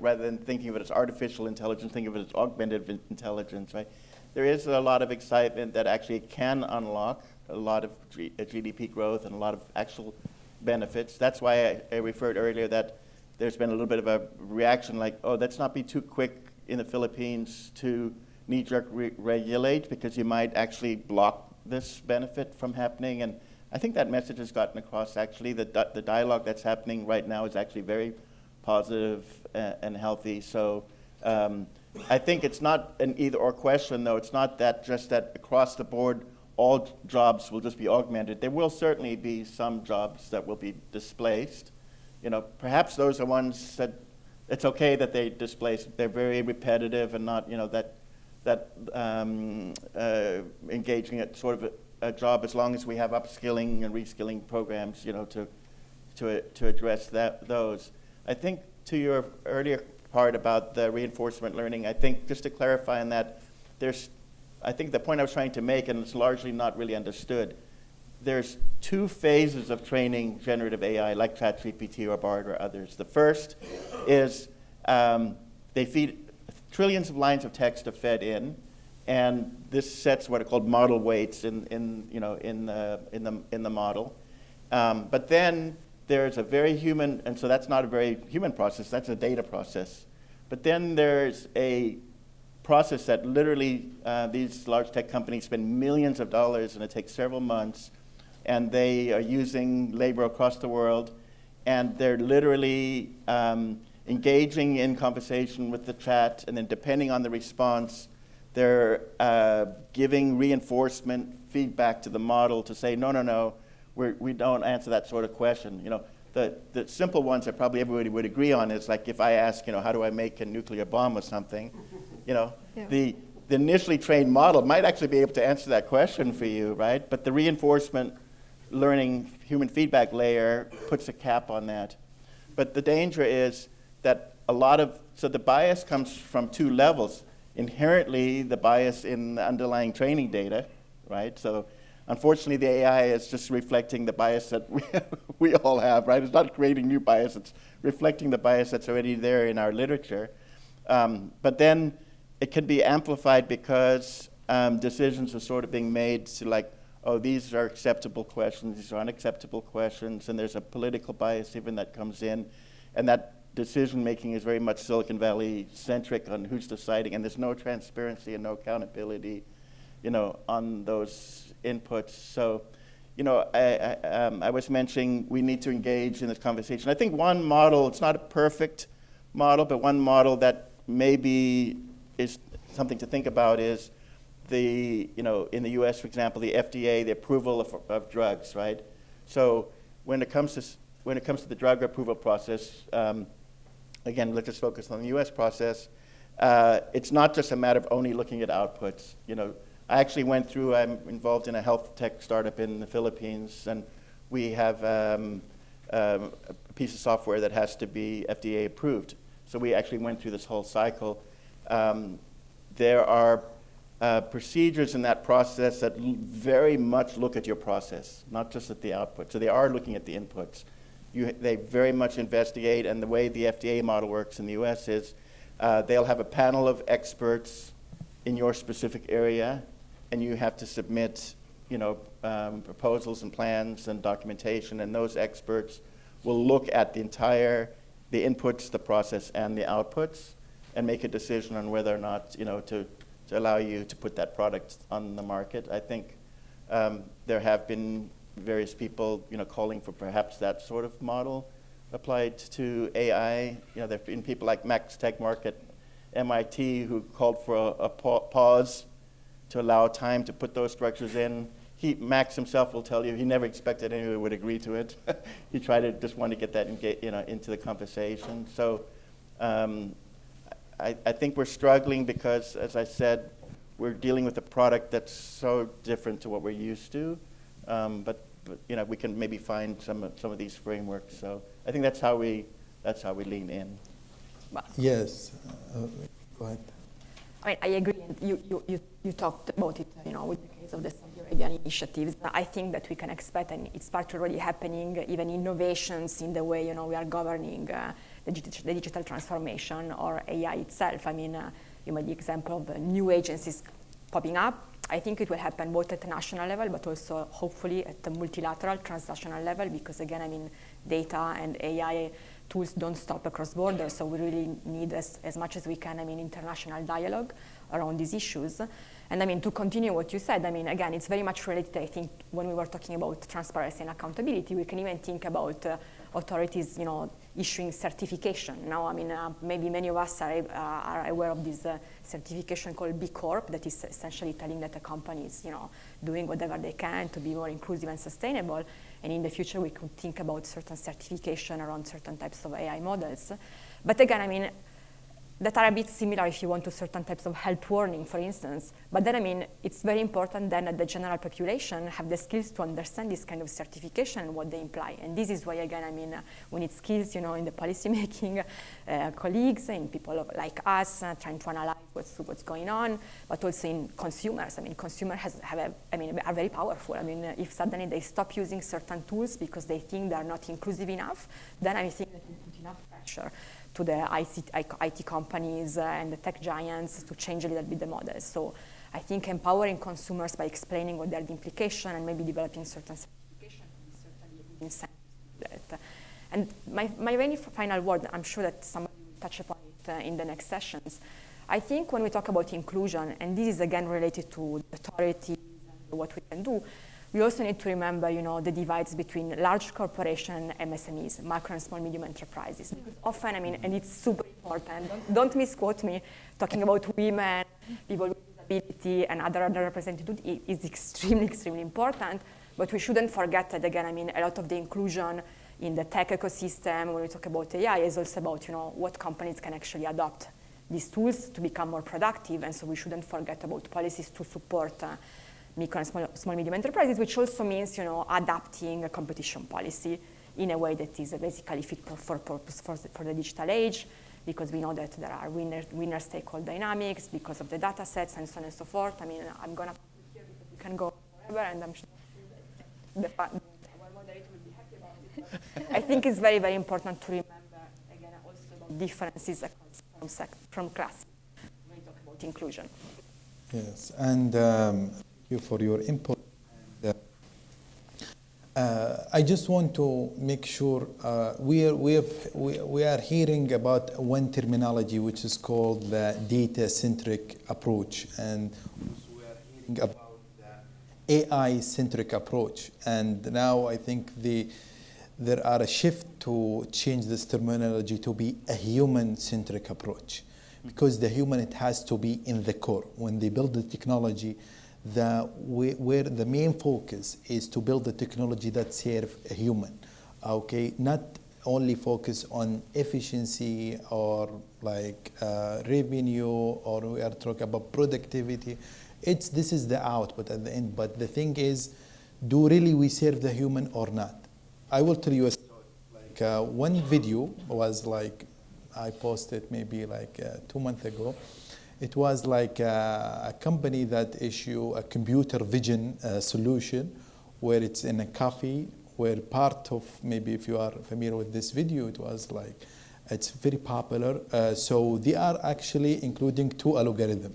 Speaker 2: rather than thinking of it as artificial intelligence, think of it as augmented intelligence, right? There is a lot of excitement that actually can unlock a lot of GDP growth and a lot of actual benefits. That's why I referred earlier that there's been a little bit of a reaction like, oh, let's not be too quick in the Philippines to knee-jerk regulate because you might actually block this benefit from happening. And I think that message has gotten across actually. The dialogue that's happening right now is actually very positive and healthy. So I think it's not an either-or question, though. It's not that just that across the board all jobs will just be augmented. There will certainly be some jobs that will be displaced. Perhaps those are ones that it's okay that they displace. They're very repetitive and not, engaging at sort of a job as long as we have upskilling and reskilling programs, to address those. I think to your earlier part about the reinforcement learning, I think just to clarify on that, I think the point I was trying to make, and it's largely not really understood, there's two phases of training generative AI, like ChatGPT or Bard or others. The first is they feed trillions of lines of text are fed in, and this sets what are called model weights in the model. But then there's a very human, and so that's not a very human process. That's a data process. But then there's a process that literally these large tech companies spend millions of dollars, and it takes several months, and they are using labor across the world, and they're literally engaging in conversation with the chat, and then depending on the response, they're giving reinforcement feedback to the model to say, no, we don't answer that sort of question. The simple ones that probably everybody would agree on is like if I ask, how do I make a nuclear bomb or something,
Speaker 1: Yeah.
Speaker 2: the initially trained model might actually be able to answer that question for you, right? But the reinforcement learning human feedback layer puts a cap on that. But the danger is that so the bias comes from two levels. Inherently, the bias in the underlying training data, right? So Unfortunately, the AI is just reflecting the bias that we all have, right? It's not creating new bias, it's reflecting the bias that's already there in our literature. But then it can be amplified because decisions are sort of being made to like, oh, these are acceptable questions, these are unacceptable questions, and there's a political bias even that comes in, and that decision-making is very much Silicon Valley-centric on who's deciding, and there's no transparency and no accountability, on those inputs. So, I was mentioning we need to engage in this conversation. I think one model, it's not a perfect model, but one model that maybe is something to think about is in the US, for example, the FDA, the approval of drugs, right? So when it comes to the drug approval process, again, let's just focus on the US process. It's not just a matter of only looking at outputs. I actually I'm involved in a health tech startup in the Philippines, and we have a piece of software that has to be FDA approved. So we actually went through this whole cycle. There are procedures in that process that very much look at your process, not just at the output. So they are looking at the inputs. They very much investigate, and the way the FDA model works in the US is they'll have a panel of experts in your specific area, and you have to submit proposals and plans and documentation, and those experts will look at the inputs, the process, and the outputs, and make a decision on whether or not to allow you to put that product on the market. I think there have been various people calling for perhaps that sort of model applied to AI. There have been people like Max Tegmark at MIT who called for a pause to allow time to put those structures in. Max himself will tell you he never expected anyone would agree to it. He tried to just want to get that into the conversation. So I think we're struggling because, as I said, we're dealing with a product that's so different to what we're used to. But we can maybe find some of these frameworks. So I think that's how we lean in.
Speaker 3: Yes. Go ahead.
Speaker 4: I mean, I agree. And you talked about it, with the case of the Saudi Arabian initiatives. I think that we can expect, and it's partly already happening, even innovations in the way we are governing the digital transformation or AI itself. I mean, you made the example of new agencies popping up. I think it will happen both at the national level, but also hopefully at the multilateral, transnational level, because again, I mean, data and AI tools don't stop across borders, so we really need as much as we can, I mean, international dialogue around these issues. And I mean, to continue what you said, I mean, again, it's very much related, I think, when we were talking about transparency and accountability, we can even think about authorities, issuing certification. Now, I mean, maybe many of us are aware of this certification called B Corp that is essentially telling that a company is, doing whatever they can to be more inclusive and sustainable. And in the future, we could think about certain certification around certain types of AI models. But again, I mean, that are a bit similar, if you want, to certain types of health warning, for instance. But then, I mean, it's very important then that the general population have the skills to understand this kind of certification and what they imply. And this is why, again, I mean, we need skills, in the policymaking colleagues, in people like us, trying to analyze what's going on, but also in consumers. I mean, consumers are very powerful. I mean, if suddenly they stop using certain tools because they think they are not inclusive enough, then I think that we put enough pressure to the IT companies and the tech giants to change a little bit the models. So I think empowering consumers by explaining what are the implications and maybe developing certain certification is certainly a good incentive to do that. And my very final word, I'm sure that somebody will touch upon it in the next sessions. I think when we talk about inclusion, and this is again related to authorities and what we can do, we also need to remember, the divides between large corporations and MSMEs, micro and small medium enterprises. Because often, I mean, and it's super important, don't misquote me, talking about women, people with disability, and other underrepresented is extremely, extremely important. But we shouldn't forget that, again, I mean, a lot of the inclusion in the tech ecosystem, when we talk about AI, is also about, what companies can actually adopt these tools to become more productive. And so we shouldn't forget about policies to support micro and small medium enterprises, which also means, adapting a competition policy in a way that is basically fit for purpose for the digital age, because we know that there are winner-stakeholder dynamics because of the data sets and so on and so forth. I mean, I'm going to put here because we can go forever, and I'm sure moderator will be happy about it. But I think it's very, very important to remember, again, also about differences from classes when we talk about inclusion.
Speaker 3: Yes, and thank you for your input. I just want to make sure we are hearing about one terminology which is called the data-centric approach, and we are hearing about the AI-centric approach. And now I think there are a shift to change this terminology to be a human-centric approach, because the human, it has to be in the core. When they build the technology, where the main focus is to build the technology that serve a human, okay? Not only focus on efficiency or like revenue, or we are talking about productivity. This is the output at the end. But the thing is, do really we serve the human or not? I will tell you a story. Like one video was like, I posted maybe like 2 months ago. It was like a company that issue a computer vision solution where it's in a coffee, where part of, maybe if you are familiar with this video, it was like, it's very popular. So they are actually including 2 algorithms.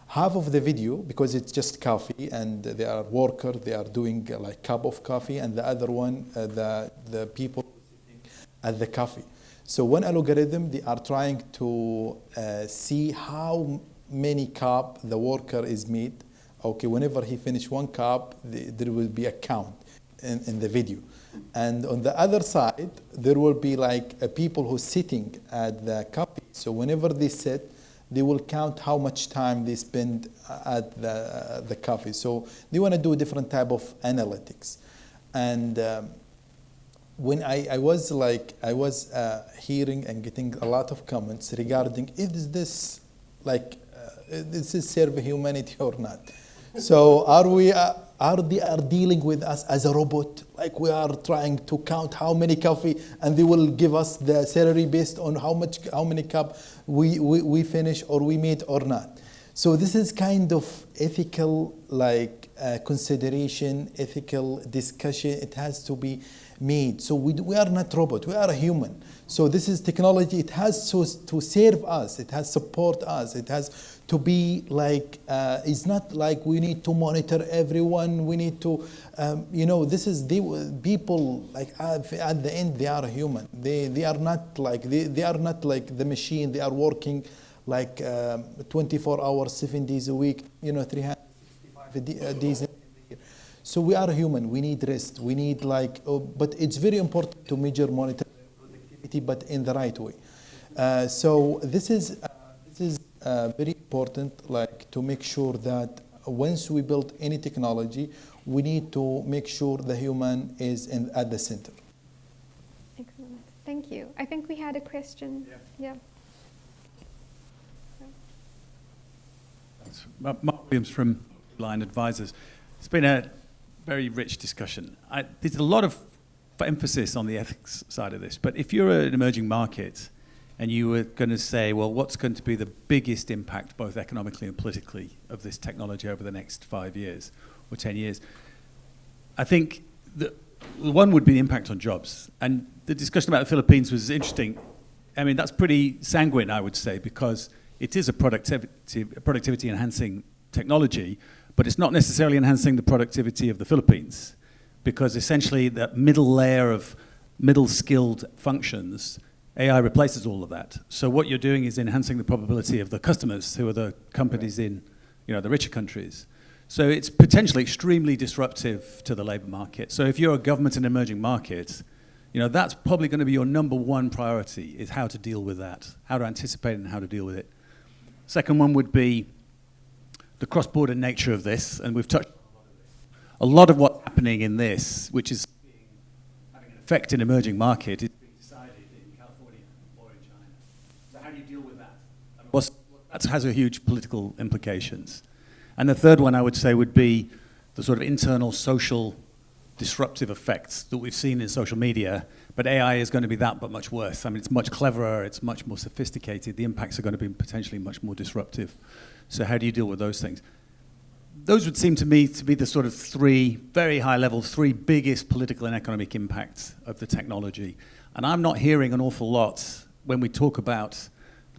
Speaker 3: Half of the video, because it's just coffee and they are workers, they are doing like cup of coffee, and the other one, the people sitting at the coffee. So one algorithm, they are trying to see how many cup the worker is made. Okay, whenever he finish 1 cup, there will be a count in the video. And on the other side, there will be like people who sitting at the coffee. So whenever they sit, they will count how much time they spend at the coffee. So they want to do different type of analytics. And when I was hearing and getting a lot of comments regarding, is this like this is serve humanity or not? So they are dealing with us as a robot, like we are trying to count how many coffee, and they will give us the salary based on how many cup we finish or we made or not. So this is kind of ethical consideration, ethical discussion. It has to be made. So we are not robot, we are a human. So this is technology, it has to serve us, it has support us, it has to be like, it's not like we need to monitor everyone, we need to, this is people, like at the end, they are human. They are not like, they are not like the machine, they are working like 24 hours, 7 days a week, 365 days a year. So we are human, we need rest, we need but it's very important to measure, monitor productivity, but in the right way. So this is very important, like to make sure that once we build any technology, we need to make sure the human is at the center.
Speaker 1: Excellent, thank you. I think we had a question. Yeah.
Speaker 6: Mark Williams from Line Advisors. It's been a very rich discussion. There's a lot of emphasis on the ethics side of this, but if you're an emerging market and you were going to say, well, what's going to be the biggest impact, both economically and politically, of this technology over the next 5 years or 10 years, I think the one would be the impact on jobs. And the discussion about the Philippines was interesting. I mean, that's pretty sanguine, I would say, because it is a productivity enhancing technology, but it's not necessarily enhancing the productivity of the Philippines, because essentially that middle layer of middle skilled functions, AI replaces all of that. So what you're doing is enhancing the probability of the customers, who are the companies in the richer countries. So it's potentially extremely disruptive to the labor market. So if you're a government in emerging markets, that's probably going to be your number one priority, is how to deal with that, how to anticipate and how to deal with it. Second one would be the cross-border nature of this, and we've touched a lot of what's happening in this, which is having an effect in emerging market, is being decided in California or in China. So how do you deal with that? That has a huge political implications. And the third one I would say would be the sort of internal social disruptive effects that we've seen in social media, but AI is going to be that but much worse. I mean, it's much cleverer, it's much more sophisticated, the impacts are going to be potentially much more disruptive. So how do you deal with those things? those would seem to me to be the sort of three, very high level, three biggest political and economic impacts of the technology. And I'm not hearing an awful lot when we talk about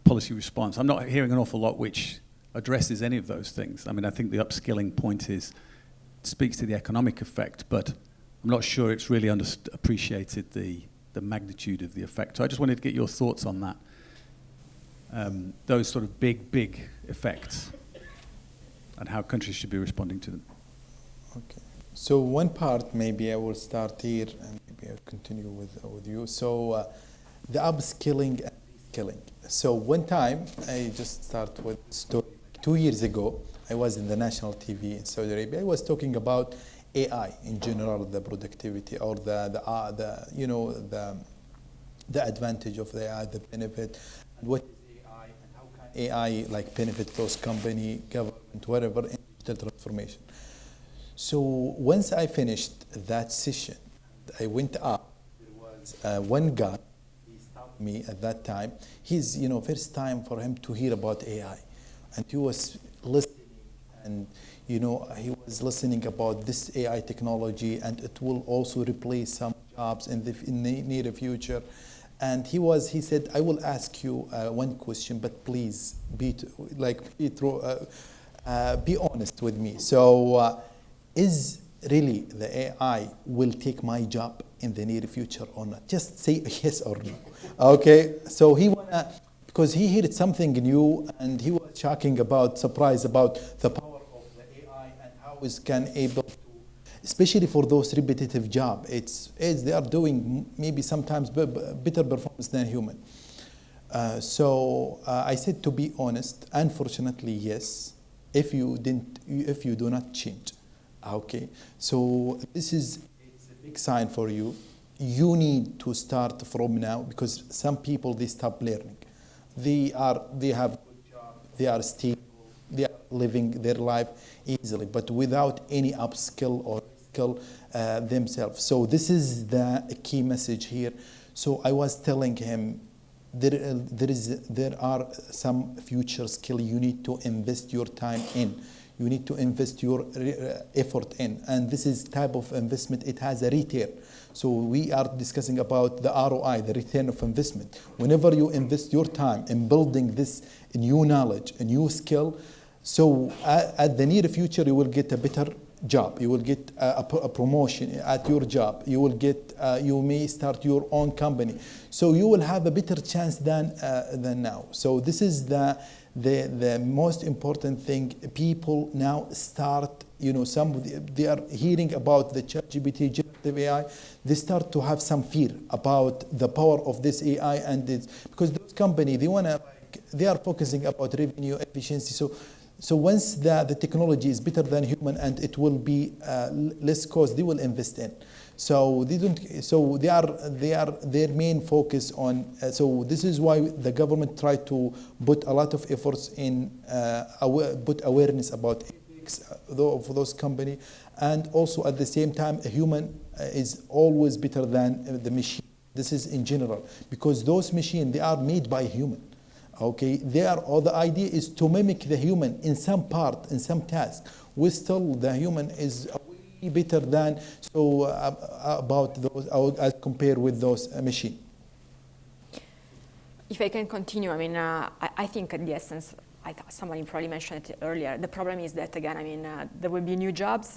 Speaker 6: policy response. I'm not hearing an awful lot which addresses any of those things. I mean, I think the upskilling point speaks to the economic effect, but I'm not sure it's really appreciated the magnitude of the effect. So I just wanted to get your thoughts on that. Those sort of big effects and how countries should be responding to them.
Speaker 3: Okay. So one part, maybe I will start here and maybe I'll continue with you. So the upskilling and reskilling. So one time, I just start with a story. 2 years ago, I was in the national TV in Saudi Arabia. I was talking about AI in general, the productivity or the advantage of the AI, the benefit, and what is AI and how can AI like benefit those company, government, whatever in digital transformation. So once I finished that session, I went up. There was one guy. He stopped me at that time. He's first time for him to hear about AI, and he was listening and. He was listening about this AI technology, and it will also replace some jobs in the near future. And he said, I will ask you one question, but please be honest with me. So, is really the AI will take my job in the near future or not? Just say yes or no. Okay. So because he heard something new, and he was surprised about the power. Is can able to, especially for those repetitive jobs, they are doing maybe sometimes better performance than human. So I said, to be honest, unfortunately, yes. If you do not change, okay. So it's a big sign for you. You need to start from now, because some people they stop learning. They have good job. They are stable. They are living their life easily, but without any upskill or skill themselves. So this is the key message here. So I was telling him there are some future skill you need to invest your time in. You need to invest your effort in, and this is type of investment. It has a return. So we are discussing about the ROI, the return of investment. Whenever you invest your time in building this new knowledge, a new skill. So at the near future, you will get a better job. You will get a promotion at your job. You will get. You may start your own company. So you will have a better chance than now. So this is the most important thing. People now start. They are hearing about the ChatGPT, generative AI. They start to have some fear about the power of this AI, and because those companies they are focusing about revenue efficiency. So once the technology is better than human and it will be less cost, they will invest in. So they don't. So they are their main focus on. So this is why the government try to put a lot of efforts in put awareness about ethics for those companies, and also at the same time, a human is always better than the machine. This is in general, because those machines they are made by human. Okay, the idea is to mimic the human in some part, in some task. Still the human is way better than about those as compared with those machines.
Speaker 4: If I can continue, I mean, I think at the essence, someone probably mentioned it earlier. The problem is that again, there will be new jobs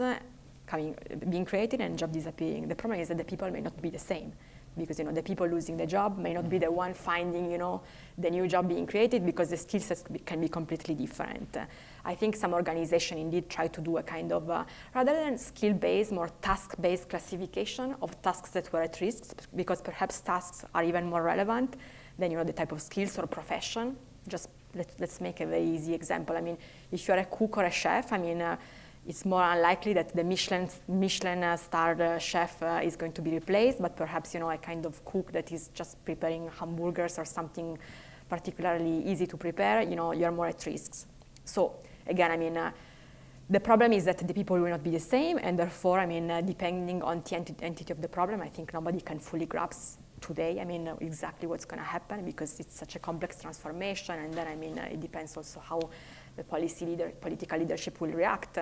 Speaker 4: being created and jobs disappearing. The problem is that the people may not be the same. Because the people losing the job may not be the one finding the new job being created, because the skill sets can be completely different. I think some organization indeed try to do a kind of rather than skill-based, more task-based classification of tasks that were at risk, because perhaps tasks are even more relevant than the type of skills or profession. Just let's make a very easy example. I mean, if you're a cook or a chef, it's more unlikely that the Michelin starred chef is going to be replaced, but perhaps a kind of cook that is just preparing hamburgers or something particularly easy to prepare, you're more at risk. So again, the problem is that the people will not be the same, and therefore, depending on the entity of the problem, I think nobody can fully grasp today, exactly what's going to happen, because it's such a complex transformation, and then, it depends also how the political leadership will react.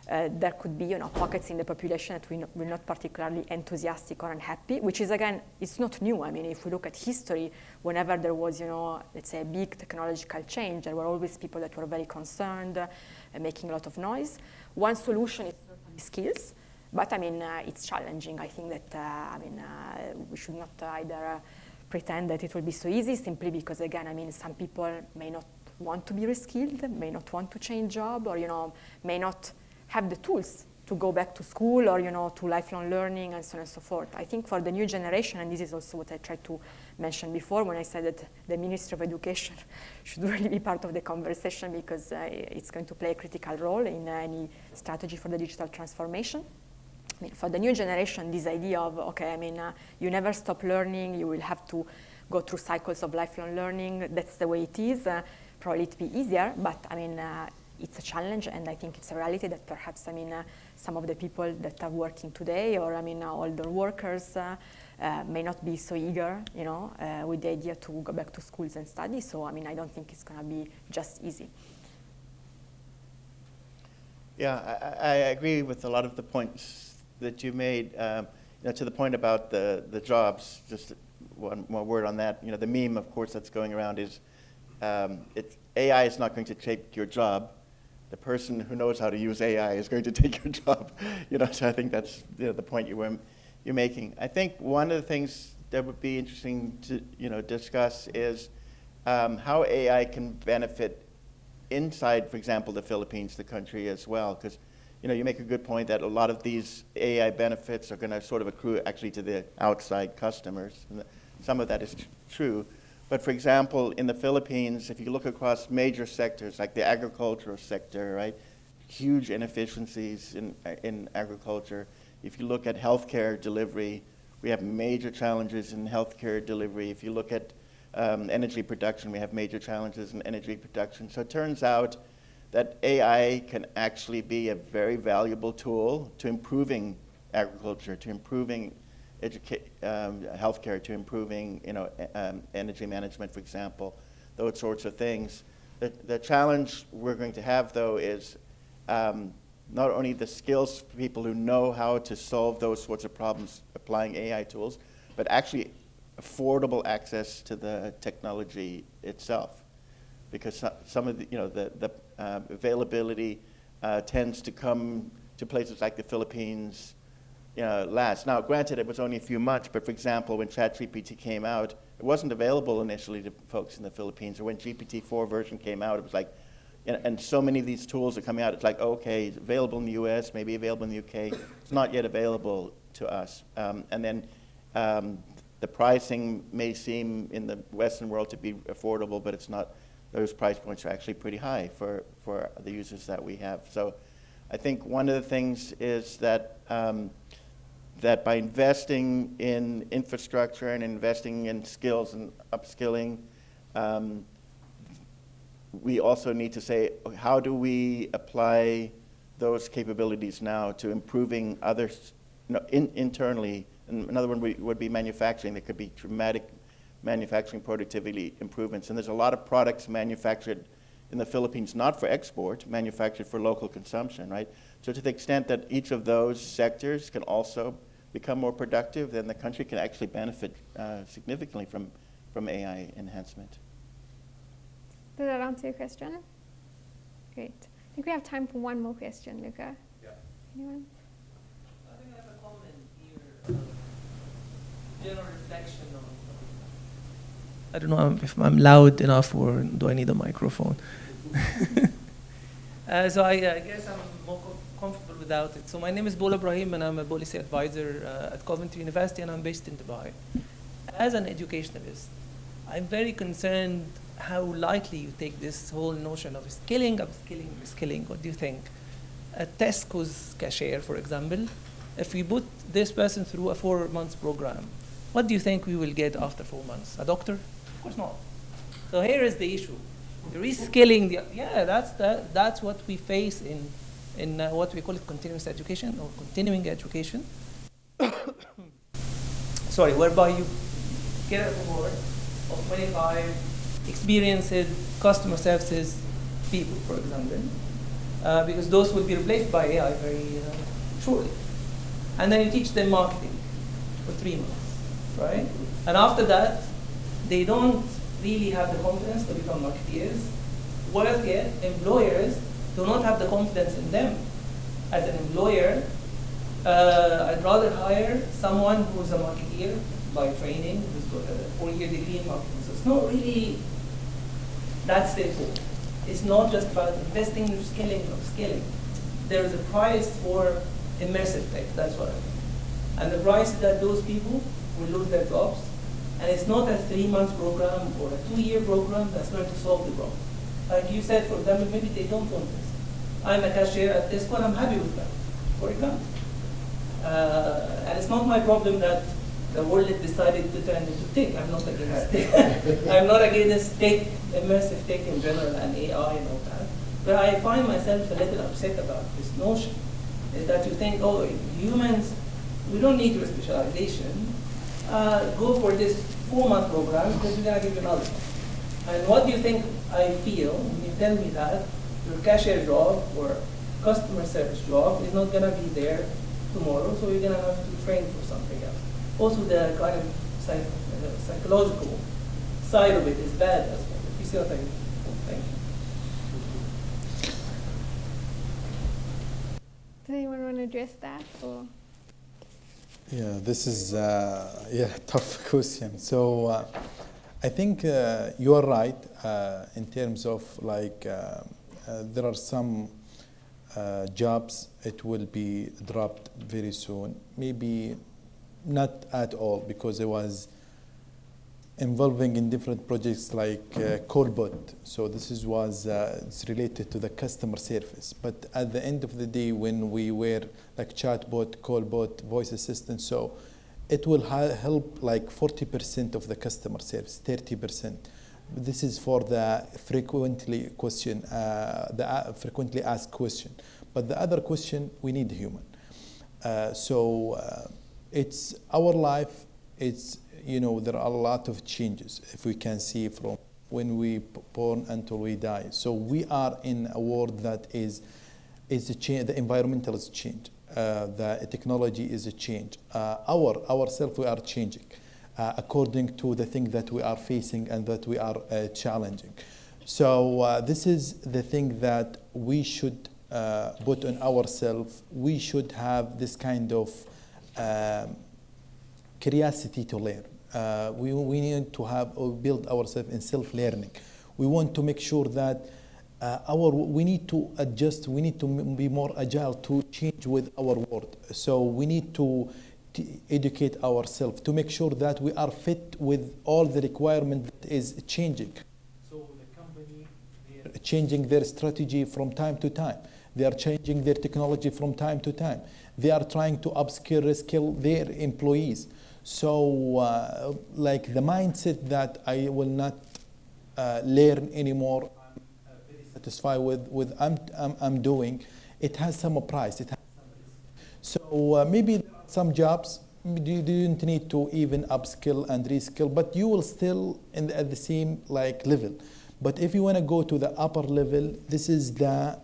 Speaker 4: there could be, pockets in the population that we're not particularly enthusiastic or unhappy, which is, again, it's not new. I mean, if we look at history, whenever there was, let's say a big technological change, there were always people that were very concerned and making a lot of noise. One solution is skills, but I mean, it's challenging. I think that, we should not either pretend that it will be so easy simply because, again, I mean, some people may not want to be reskilled, may not want to change job, or, may not have the tools to go back to school or, to lifelong learning and so on and so forth. I think for the new generation, and this is also what I tried to mention before when I said that the Ministry of Education should really be part of the conversation because it's going to play a critical role in any strategy for the digital transformation. I mean, for the new generation, this idea of, you never stop learning, you will have to go through cycles of lifelong learning, that's the way it is. Probably it'd be easier, but I mean, it's a challenge, and I think it's a reality that perhaps, some of the people that are working today, or older workers, may not be so eager, with the idea to go back to schools and study. So, I don't think it's going to be just easy.
Speaker 2: Yeah, I agree with a lot of the points that you made. To the point about the jobs, just one more word on that. The meme, of course, that's going around is AI is not going to take your job. The person who knows how to use AI is going to take your job. So I think that's the point you're making. I think one of the things that would be interesting to discuss is how AI can benefit inside, for example, the Philippines, the country as well, because you make a good point that a lot of these AI benefits are going to sort of accrue actually to the outside customers. And some of that is true. But for example, in the Philippines, if you look across major sectors like the agricultural sector, right, huge inefficiencies in agriculture. If you look at healthcare delivery, we have major challenges in healthcare delivery. If you look at energy production, we have major challenges in energy production. So it turns out that AI can actually be a very valuable tool to improving agriculture, to improving healthcare, to improving energy management, for example, those sorts of things. The challenge we're going to have, though, is not only the skills for people who know how to solve those sorts of problems applying AI tools, but actually affordable access to the technology itself, because some of the availability tends to come to places like the Philippines last. Now, granted, it was only a few months, but for example, when ChatGPT came out, it wasn't available initially to folks in the Philippines. Or when GPT-4 version came out, it was like, and so many of these tools are coming out, it's like, okay, it's available in the US, maybe available in the UK. It's not yet available to us. And then the pricing may seem in the Western world to be affordable, but it's not. Those price points are actually pretty high for the users that we have. So I think one of the things is that that by investing in infrastructure and investing in skills and upskilling, we also need to say, how do we apply those capabilities now to improving others internally? And another one would be manufacturing. There could be dramatic manufacturing productivity improvements. And there's a lot of products manufactured in the Philippines, not for export, manufactured for local consumption, right? So to the extent that each of those sectors can also become more productive, then the country can actually benefit significantly from AI enhancement.
Speaker 1: Does that answer your question? Great. I think we have time for one more question, Luca.
Speaker 7: Yeah.
Speaker 1: Anyone?
Speaker 7: I think I have a comment here. General reflection on. I don't know if I'm loud enough or do I need a microphone? So I guess I'm more comfortable without it. So my name is Bola Ibrahim and I'm a policy advisor at Coventry University and I'm based in Dubai. As an educationalist, I'm very concerned how lightly you take this whole notion of skilling, upskilling, reskilling. What do you think? A Tesco's cashier, for example, if we put this person through a 4-month program, what do you think we will get after 4 months? A doctor? Of course not. So here is the issue. Reskilling, that's what we face in what we call it continuous education or continuing education. Sorry, whereby you get a cohort of 25 experienced customer services people, for example, because those will be replaced by AI very shortly. And then you teach them marketing for 3 months, right? And after that, they don't really have the confidence to become marketeers. Worse yet, employers do not have the confidence in them. As an employer, I'd rather hire someone who's a marketeer by training, who's got a 4-year degree in marketing. So it's not really that straightforward. It's not just about investing in skilling or skilling. There is a price for immersive tech, that's what I mean. And the price is that those people will lose their jobs. And it's not a 3-month program or a 2-year program that's going to solve the problem. Like you said, for example, maybe they don't want this. I'm a cashier at this point, I'm happy with that, for example. And it's not my problem that the world decided to turn into tech. I'm not against tech. I'm not against tech, immersive tech in general, and AI and all that. But I find myself a little upset about this notion, is that you think, oh, humans, we don't need your specialization. Go for this 4-month program because we're going to give you knowledge. And what do you think I feel when you tell me that your cashier job or customer service job is not going to be there tomorrow, so you're going to have to train for something else. Also, the kind of psychological side of it is bad as well. You see what I mean? Thank you.
Speaker 1: Does anyone want to address that? Or?
Speaker 3: Yeah, this is tough question. So I think you are right in terms of like there are some jobs it will be dropped very soon. Maybe not at all, because I was involving in different projects like callbot. So this was it's related to the customer service. But at the end of the day, when we were like chatbot, callbot, voice assistant, so it will help like 40% of the customer service, 30%. This is for the frequently frequently asked question. But the other question, we need human. It's our life. It's, you know, there are a lot of changes, if we can see from when we born until we die. So we are in a world that is a change. The environmental is change. The technology is a change. Ourselves, we are changing according to the thing that we are facing and that we are challenging. So this is the thing that we should put on ourselves. We should have this kind of curiosity to learn. We need to have or build ourselves in self-learning. We want to make sure that we need to adjust. We need to be more agile to change with our world. So we need to educate ourselves to make sure that we are fit with all the requirement that is changing. So the company, they are changing their strategy from time to time. They are changing their technology from time to time. They are trying to upskill, reskill their employees. So like the mindset that I will not learn anymore, I'm very satisfied with I'm doing, it has some price. It has some risk. So maybe there are some jobs you didn't need to even upskill and reskill, but you will still at the same like level. But if you want to go to the upper level, this is there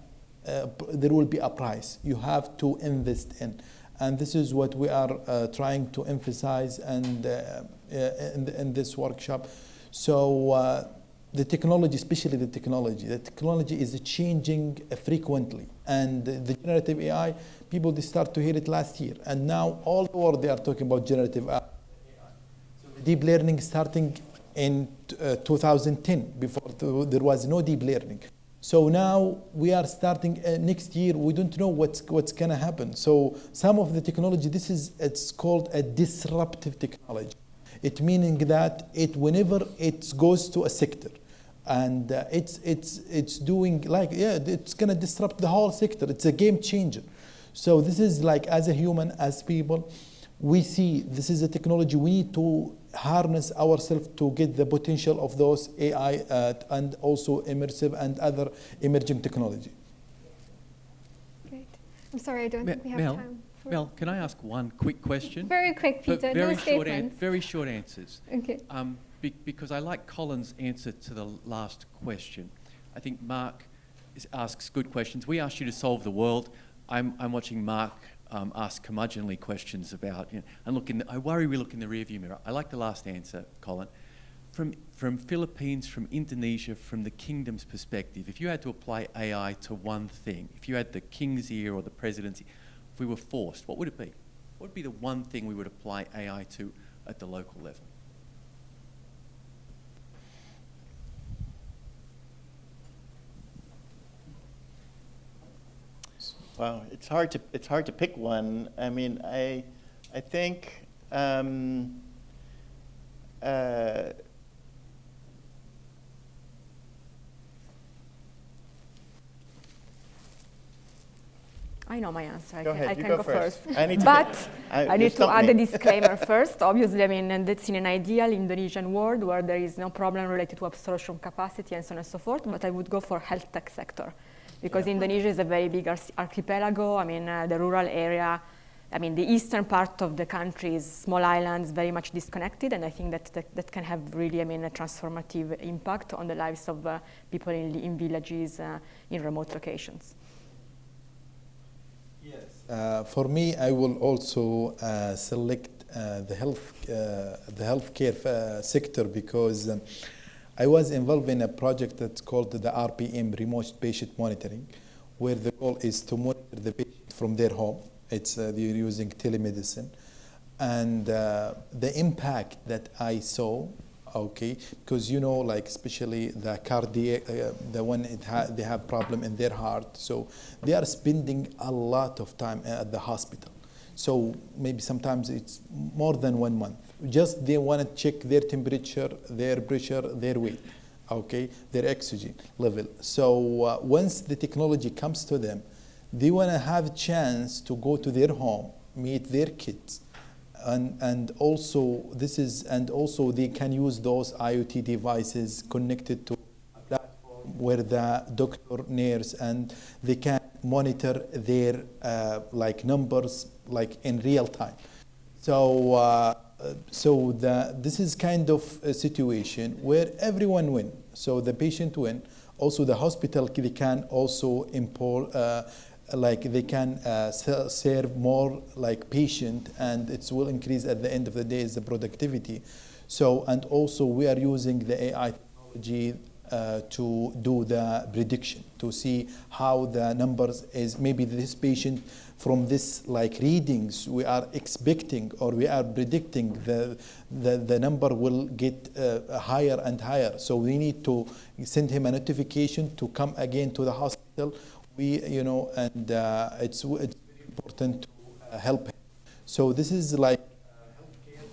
Speaker 3: will be a price you have to invest in. And this is what we are trying to emphasize and in this workshop. So the technology, especially the technology is changing frequently. And the generative AI, people, they start to hear it last year. And now all over they are talking about generative AI. So the deep learning starting in 2010, before there was no deep learning. So now we are starting next year. We don't know what's going to happen. So some of the technology, it's called a disruptive technology. It meaning that whenever it goes to a sector, and it's doing like it's going to disrupt the whole sector. It's a game changer. So this is like as a human, as people, we see this is a technology we need to harness ourselves to get the potential of those AI and also immersive and other emerging technology.
Speaker 1: Great. I'm sorry, I don't think we have time.
Speaker 5: Mel, can I ask one quick question?
Speaker 1: Very quick, Peter. No statements.
Speaker 5: Very short answers.
Speaker 1: Okay.
Speaker 5: Because I like Colin's answer to the last question. I think Mark asks good questions. We ask you to solve the world. I'm watching Mark ask curmudgeonly questions about, and look I worry we look in the rearview mirror. I like the last answer, Colin. From Philippines, from Indonesia, from the kingdom's perspective, if you had to apply AI to one thing, if you had the king's ear or the presidency, if we were forced, what would it be? What would be the one thing we would apply AI to at the local level?
Speaker 2: Wow, it's hard to pick one. I mean, I think
Speaker 4: I know my answer. I
Speaker 2: Go
Speaker 4: can,
Speaker 2: ahead,
Speaker 4: I
Speaker 2: you
Speaker 4: can
Speaker 2: go
Speaker 4: go
Speaker 2: first.
Speaker 4: first.
Speaker 2: I need to
Speaker 4: But I need to add a
Speaker 2: me.
Speaker 4: disclaimer first. Obviously, I mean, and that's in an ideal Indonesian world where there is no problem related to absorption capacity and so on and so forth, but I would go for health tech sector. Because Indonesia is a very big archipelago. I mean, the rural area, I mean, the eastern part of the country is small islands, very much disconnected, and I think that can have really, I mean, a transformative impact on the lives of people in villages, in remote locations.
Speaker 3: Yes. For me, I will also select the healthcare sector because I was involved in a project that's called the RPM, Remote Patient Monitoring, where the goal is to monitor the patient from their home. It's they're using telemedicine, and the impact that I saw. Okay, because like especially the cardiac, the one they have problem in their heart, so they are spending a lot of time at the hospital. So maybe sometimes it's more than 1 month. Just they want to check their temperature, their pressure, their weight, okay, their oxygen level. So once the technology comes to them, they want to have a chance to go to their home, meet their kids. And also they can use those IoT devices connected to a platform where the doctor, nurse, and they can monitor their numbers in real time. So this is kind of a situation where everyone win. So the patient win. Also the hospital, they can also import. They can serve more patient, and it will increase at the end of the day is the productivity. So, and also we are using the AI technology to do the prediction, to see how the numbers is. Maybe this patient from this readings we are expecting or we are predicting the number will get higher and higher. So we need to send him a notification to come again to the hospital. It's very important to help him. So this is healthcare,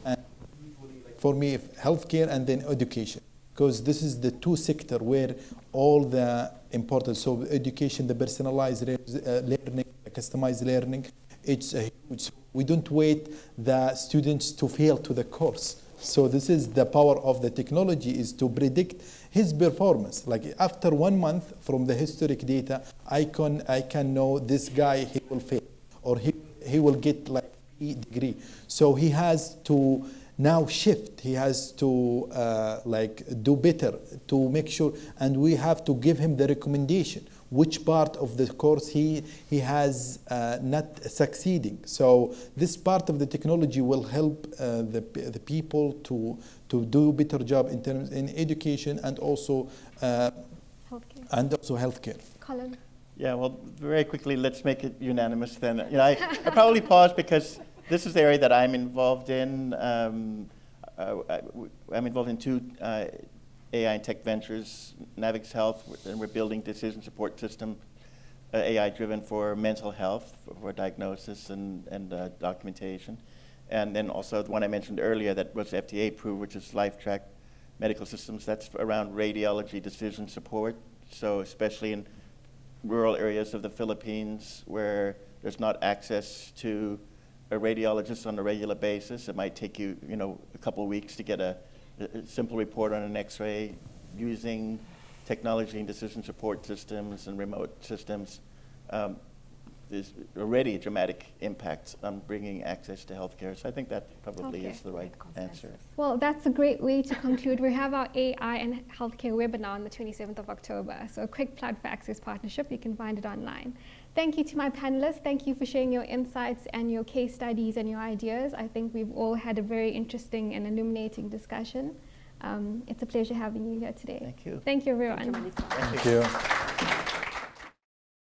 Speaker 3: and usually for me, healthcare and then education, because this is the two sector where all the important. So education, the personalized learning, the customized learning, it's a huge. We don't wait the students to fail to the course. So this is the power of the technology, is to predict his performance. After 1 month from the historic data, I can know this guy, he will fail or he will get E degree. So he has to now shift. He has to do better to make sure, and we have to give him the recommendation which part of the course he has not succeeding. So this part of the technology will help the people to do a better job in education and also healthcare.
Speaker 1: Colin.
Speaker 2: Yeah, well, very quickly, let's make it unanimous then. I probably pause because this is the area that I'm involved in. I'm involved in 2 AI and tech ventures, Navix Health, and we're building decision support system, AI driven for mental health, for diagnosis and documentation. And then also the one I mentioned earlier that was FDA approved, which is LifeTrack Medical Systems. That's around radiology decision support. So especially in rural areas of the Philippines where there's not access to a radiologist on a regular basis, it might take you, a couple of weeks to get a simple report on an X-ray. Using technology and decision support systems and remote systems there's already a dramatic impact on bringing access to healthcare. So I think that probably
Speaker 1: Okay.
Speaker 2: is the right answer.
Speaker 1: Well, that's a great way to conclude. We have our AI and healthcare webinar on the 27th of October. So a quick plug for Access Partnership. You can find it online. Thank you to my panelists. Thank you for sharing your insights and your case studies and your ideas. I think we've all had a very interesting and illuminating discussion. It's a pleasure having you here today.
Speaker 2: Thank you.
Speaker 1: Thank you, everyone.
Speaker 4: Thank you, Melissa.
Speaker 2: Thank you.
Speaker 3: Thank you.